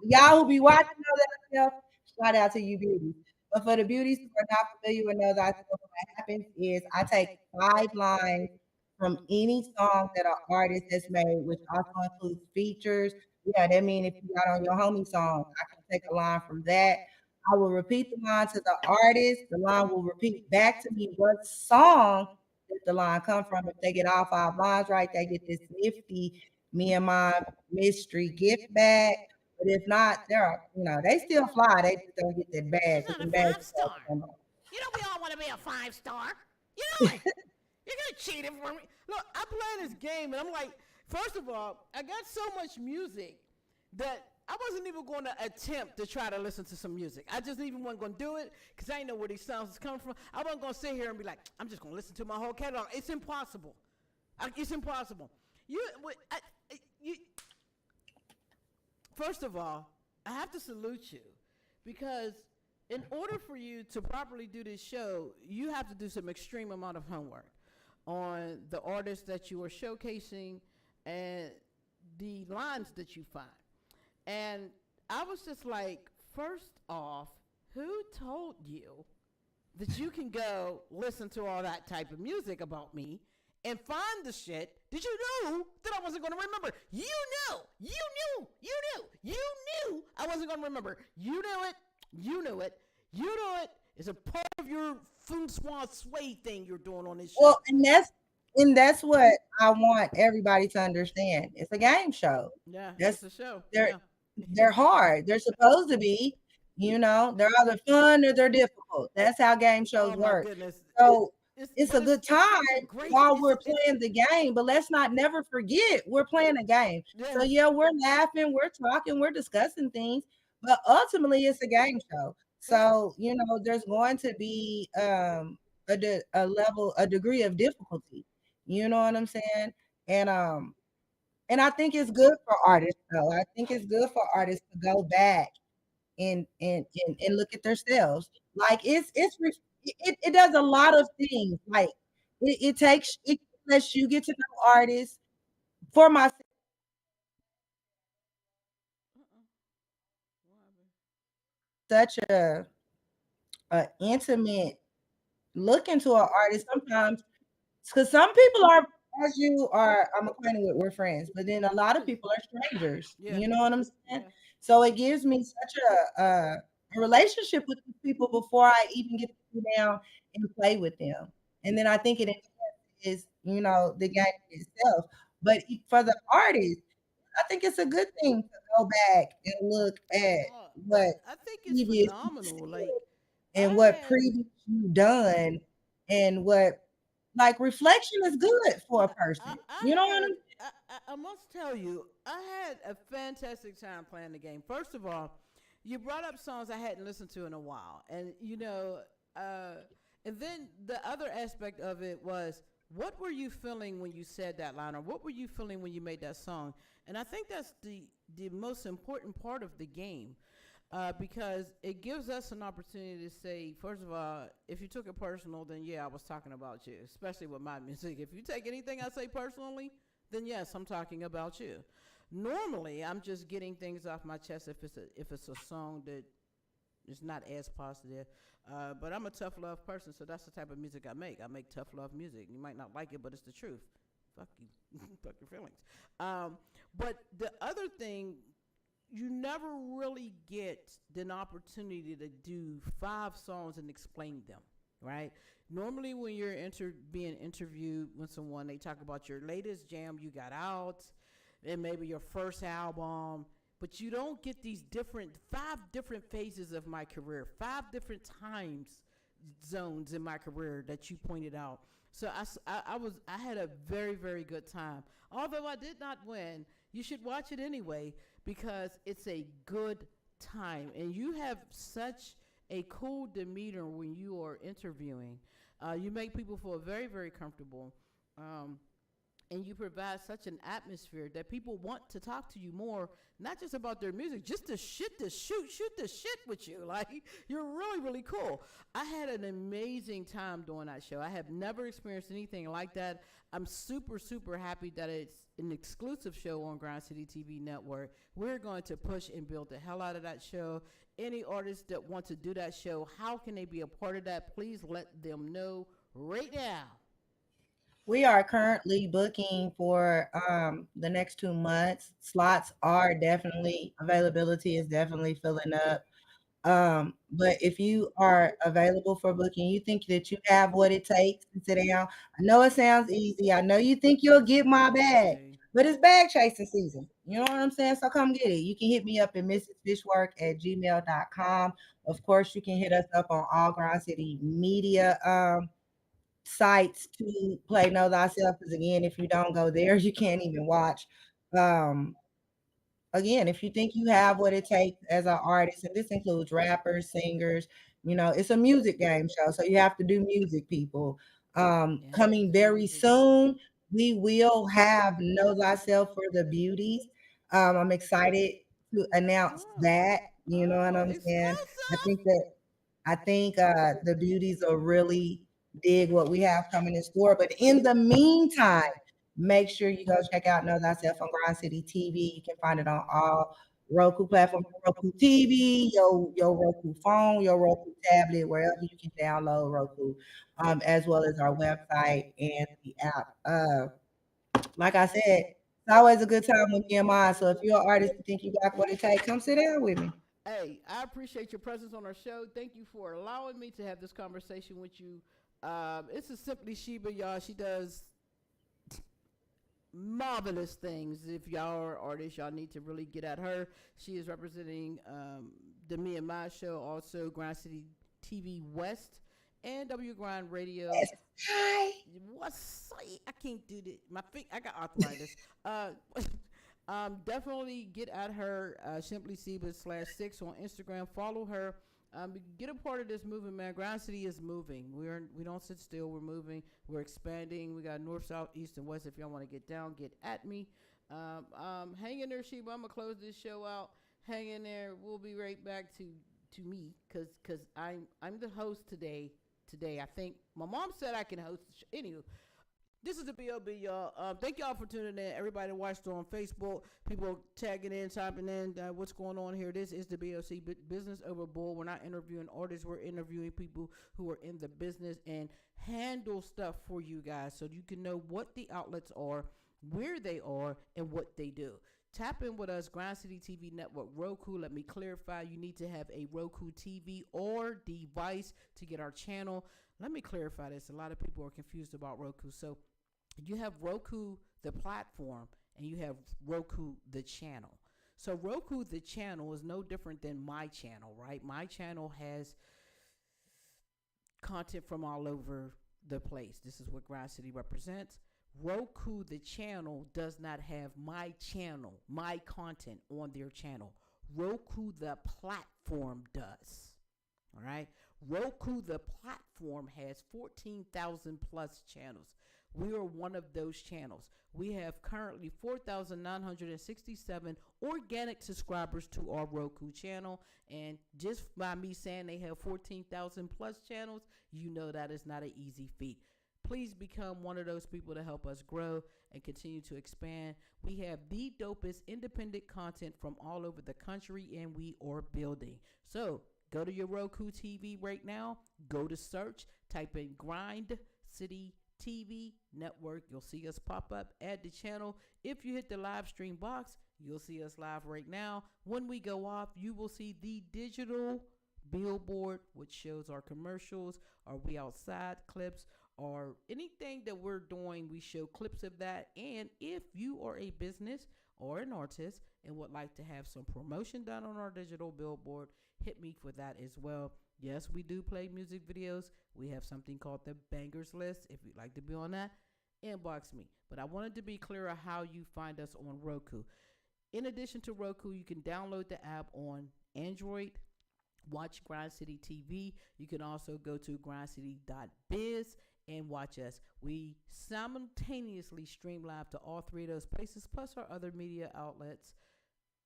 y'all who be watching know that stuff. Shout out to you, beauties. But for the beauties who are not familiar with know that stuff, what happens is I take 5 lines from any song that an artist has made, which also includes features. Yeah, that means if you got on your homie song, I can take a line from that. I will repeat the line to the artist. The line will repeat back to me what song did the line come from. If they get all 5 lines right, they get this nifty Me and My Mystery gift bag. But if not, they still fly. They just don't get that bag. It's not a Bag 5-star. We all want to be a 5-star. You're going to cheat it for me. Look, I play this game, and I'm like, first of all, I got so much music that I wasn't even going to attempt to try to listen to some music. I just even wasn't going to do it because I didn't know where these sounds is coming from. I wasn't going to sit here and be like, I'm just going to listen to my whole catalog. It's impossible. It's impossible. First of all, I have to salute you because in order for you to properly do this show, you have to do some extreme amount of homework on the artists that you are showcasing and the lines that you find. And I was just like, first off, who told you that you can go listen to all that type of music about me and find the shit that you knew that I wasn't going to remember? You knew I wasn't going to remember. You knew it. It's a part of your Francois Sway thing you're doing on this show. Well, and that's what I want everybody to understand. It's a game show. Yeah, it's a show. They're hard. They're supposed to be. They're either fun or they're difficult. That's how game shows work. Goodness. So it's a good time while we're playing the game, but let's not never forget we're playing a game. Yeah. So yeah, we're laughing, we're talking, we're discussing things, but ultimately it's a game show. So there's going to be a degree of difficulty. You know what I'm saying? And I think it's good for artists, though. I think it's good for artists to go back and look at themselves. Like it does a lot of things. Like it lets you get to know artists. For myself, such a intimate look into an artist sometimes, because some people are, as you are, I'm acquainted with, we're friends, but then a lot of people are strangers. Yeah. You know what I'm saying? Yeah. So it gives me such a relationship with these people before I even get to sit down and play with them. And then I think it is, the game itself. But for the artist, I think it's a good thing to go back and look at what I think it's phenomenal. What previous you've done and what. Like, reflection is good for a person. I must tell you, I had a fantastic time playing the game. First of all, you brought up songs I hadn't listened to in a while. And, and then the other aspect of it was, what were you feeling when you said that line? Or what were you feeling when you made that song? And I think that's the most important part of the game. Because it gives us an opportunity to say, first of all, if you took it personal, then yeah, I was talking about you, especially with my music. If you take anything I say personally, then yes, I'm talking about you. Normally, I'm just getting things off my chest if it's a song that is not as positive. But I'm a tough love person, so that's the type of music I make. I make tough love music. You might not like it, but it's the truth. Fuck you. Fuck your feelings. But the other thing, you never really get an opportunity to do 5 songs and explain them, right? Normally when you're being interviewed with someone, they talk about your latest jam you got out and maybe your first album, but you don't get these 5 different phases of my career, 5 different times zones in my career that you pointed out. So I had a very, very good time. Although I did not win, you should watch it anyway because it's a good time. And you have such a cool demeanor when you are interviewing. You make people feel very, very comfortable. Um, and you provide such an atmosphere that people want to talk to you more, not just about their music, just to shoot the shit with you. Like, you're really, really cool. I had an amazing time doing that show. I have never experienced anything like that. I'm super, super happy that it's an exclusive show on Grind City TV Network. We're going to push and build the hell out of that show. Any artists that want to do that show, how can they be a part of that? Please let them know right now. We are currently booking for the next 2 months. Slots are definitely availability is definitely filling up. But if you are available for booking, you think that you have what it takes to sit down. I know it sounds easy. I know you think you'll get my bag, See? but it's bag chasing season. You know what I'm saying? So come get it. You can hit me up at mrsfishwork@gmail.com. Of course, you can hit us up on all Grind City media sites to play Know Thyself. Because again, if you don't go there, you can't even watch. Um, Again, if you think you have what it takes as an artist, and this includes rappers, singers, it's a music game show, so you have to do music, people. Yeah, Coming it's a very music game. soon, we will have Know Thyself for the Beauties. I'm excited to announce Oh, that. You know what oh, I'm saying? I exclusive. think that the beauties will really dig what we have coming in store. But in the meantime, make sure you go check out Know Thyself on Grind City TV. You can find it on all Roku platforms, Roku TV, your Roku phone, your Roku tablet, wherever you can download Roku, as well as our website and the app. Like I said, it's always a good time with me and mine. So if you're an artist and think you got what it takes, come sit down with me. Hey, I appreciate your presence on our show. Thank you for allowing me to have this conversation with you. This is Simply Sheba, y'all. She does marvelous things. If y'all are artists, y'all need to really get at her. She is representing the Me and My show, also Grind City TV West and W Grind Radio. Yes. Hi. What's I can't do this. My feet. I got arthritis. uh, definitely get at her. Simply Seba/6 on Instagram. Follow her. Get a part of this movement, man. Grind City is moving. We don't sit still. We're moving. We're expanding. We got north, south, east, and west. If y'all want to get down, get at me. Hang in there, Sheba. I'm gonna close this show out. Hang in there. We'll be right back to me, cause I'm the host today. Today, I think my mom said I can host. Anywho, this is the BOB, y'all. Thank y'all for tuning in. Everybody that watched on Facebook, people tagging in, typing in, what's going on here. This is the BOC, Business Over Bull. We're not interviewing artists. We're interviewing people who are in the business and handle stuff for you guys so you can know what the outlets are, where they are, and what they do. Tap in with us, Grind City TV Network, Roku. Let me clarify, you need to have a Roku TV or device to get our channel. Let me clarify this. A lot of people are confused about Roku. So you have Roku, the platform, and you have Roku, the channel. So Roku, the channel, is no different than my channel, right? My channel has content from all over the place. This is what Grind City represents. Roku, the channel, does not have my channel, my content on their channel. Roku, the platform, does. All right. Roku, the platform, has 14,000 plus channels. We are one of those channels. We have currently 4,967 organic subscribers to our Roku channel. And just by me saying they have 14,000 plus channels, you know that is not an easy feat. Please become one of those people to help us grow and continue to expand. We have the dopest independent content from all over the country, and we are building. So go to your Roku TV right now. Go to search. Type in Grind City TV Network. You'll see us pop up. Add the channel. If you hit the live stream box, you'll see us live right now. When we go off, you will see the digital billboard, which shows our commercials, our We Outside clips, or anything that we're doing. We show clips of that. And if you are a business or an artist and would like to have some promotion done on our digital billboard, hit me for that as well. Yes, we do play music videos. We have something called the Bangers List. If you'd like to be on that, inbox me. But I wanted to be clear on how you find us on Roku. In addition to Roku, you can download the app on Android, watch Grind City TV. You can also go to grindcity.biz and watch us. We simultaneously stream live to all 3 of those places, plus our other media outlets.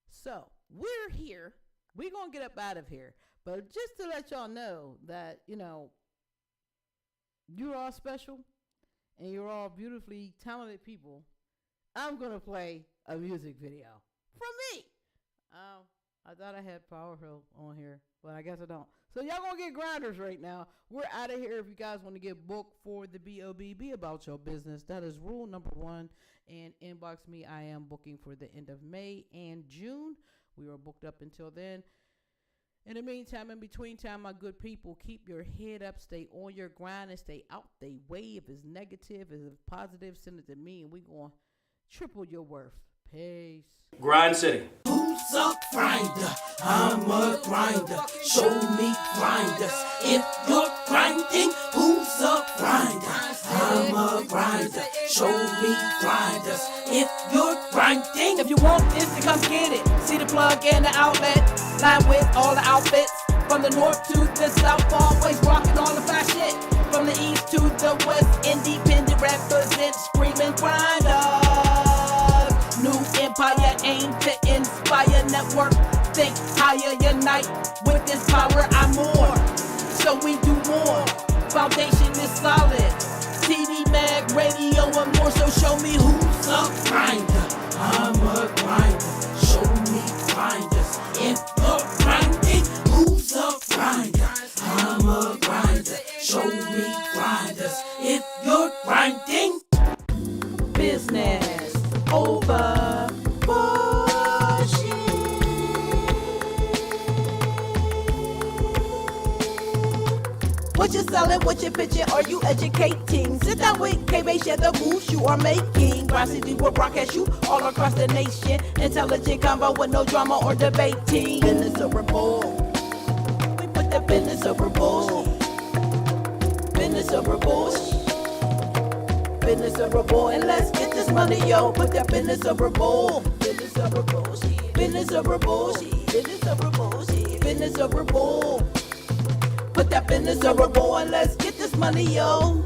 So we're here. We're going to get up out of here. But just to let y'all know that, you're all special and you're all beautifully talented people, I'm going to play a music video from me. I thought I had Power Hill on here, but I guess I don't. So y'all gonna get grinders right now. We're out of here. If you guys want to get booked for the BOB, be about your business. That is rule number 1. And inbox me. I am booking for the end of May and June. We are booked up until then. In the meantime, in between time, my good people, keep your head up, stay on your grind, and stay out they way. If it's negative, if it's positive, send it to me, and we're going to triple your worth. Peace. Grind City. Who's a grinder? I'm a grinder. Show me grinders. If you're grinding, who's a grinder? I'm a grinder. Show me grinders. If you're grinding, If you want this, then come get it. See the plug and the outlet. Line with all the outfits. From the north to the south, always rocking all the fly shit. From the east to the west, independent represent, screaming grinders. New empire aim to inspire network. Think higher, unite with this power. I'm more, so we do more. Foundation is solid. TV, mag, radio, and more. So show me who's a grinder. I'm a grinder. Show me grinders. If you're grinding, who's a grinder? I'm a grinder. Show me grinders. If you're grinding, business over bullshit. What you selling, what you pitching, are you educating? Sit down with K-Bay, share the moves you are making. Grind City will broadcast you all across the nation. Intelligent combo with no drama or debating. Business over bull. We put the business over bull. Business over bullshit. Business over bull, and let's get this money, yo. Put that business over bull. Business over bullshit. Business over bullshit. Business over bullshit. Business over bull. Put that business over bull, and let's get this money, yo.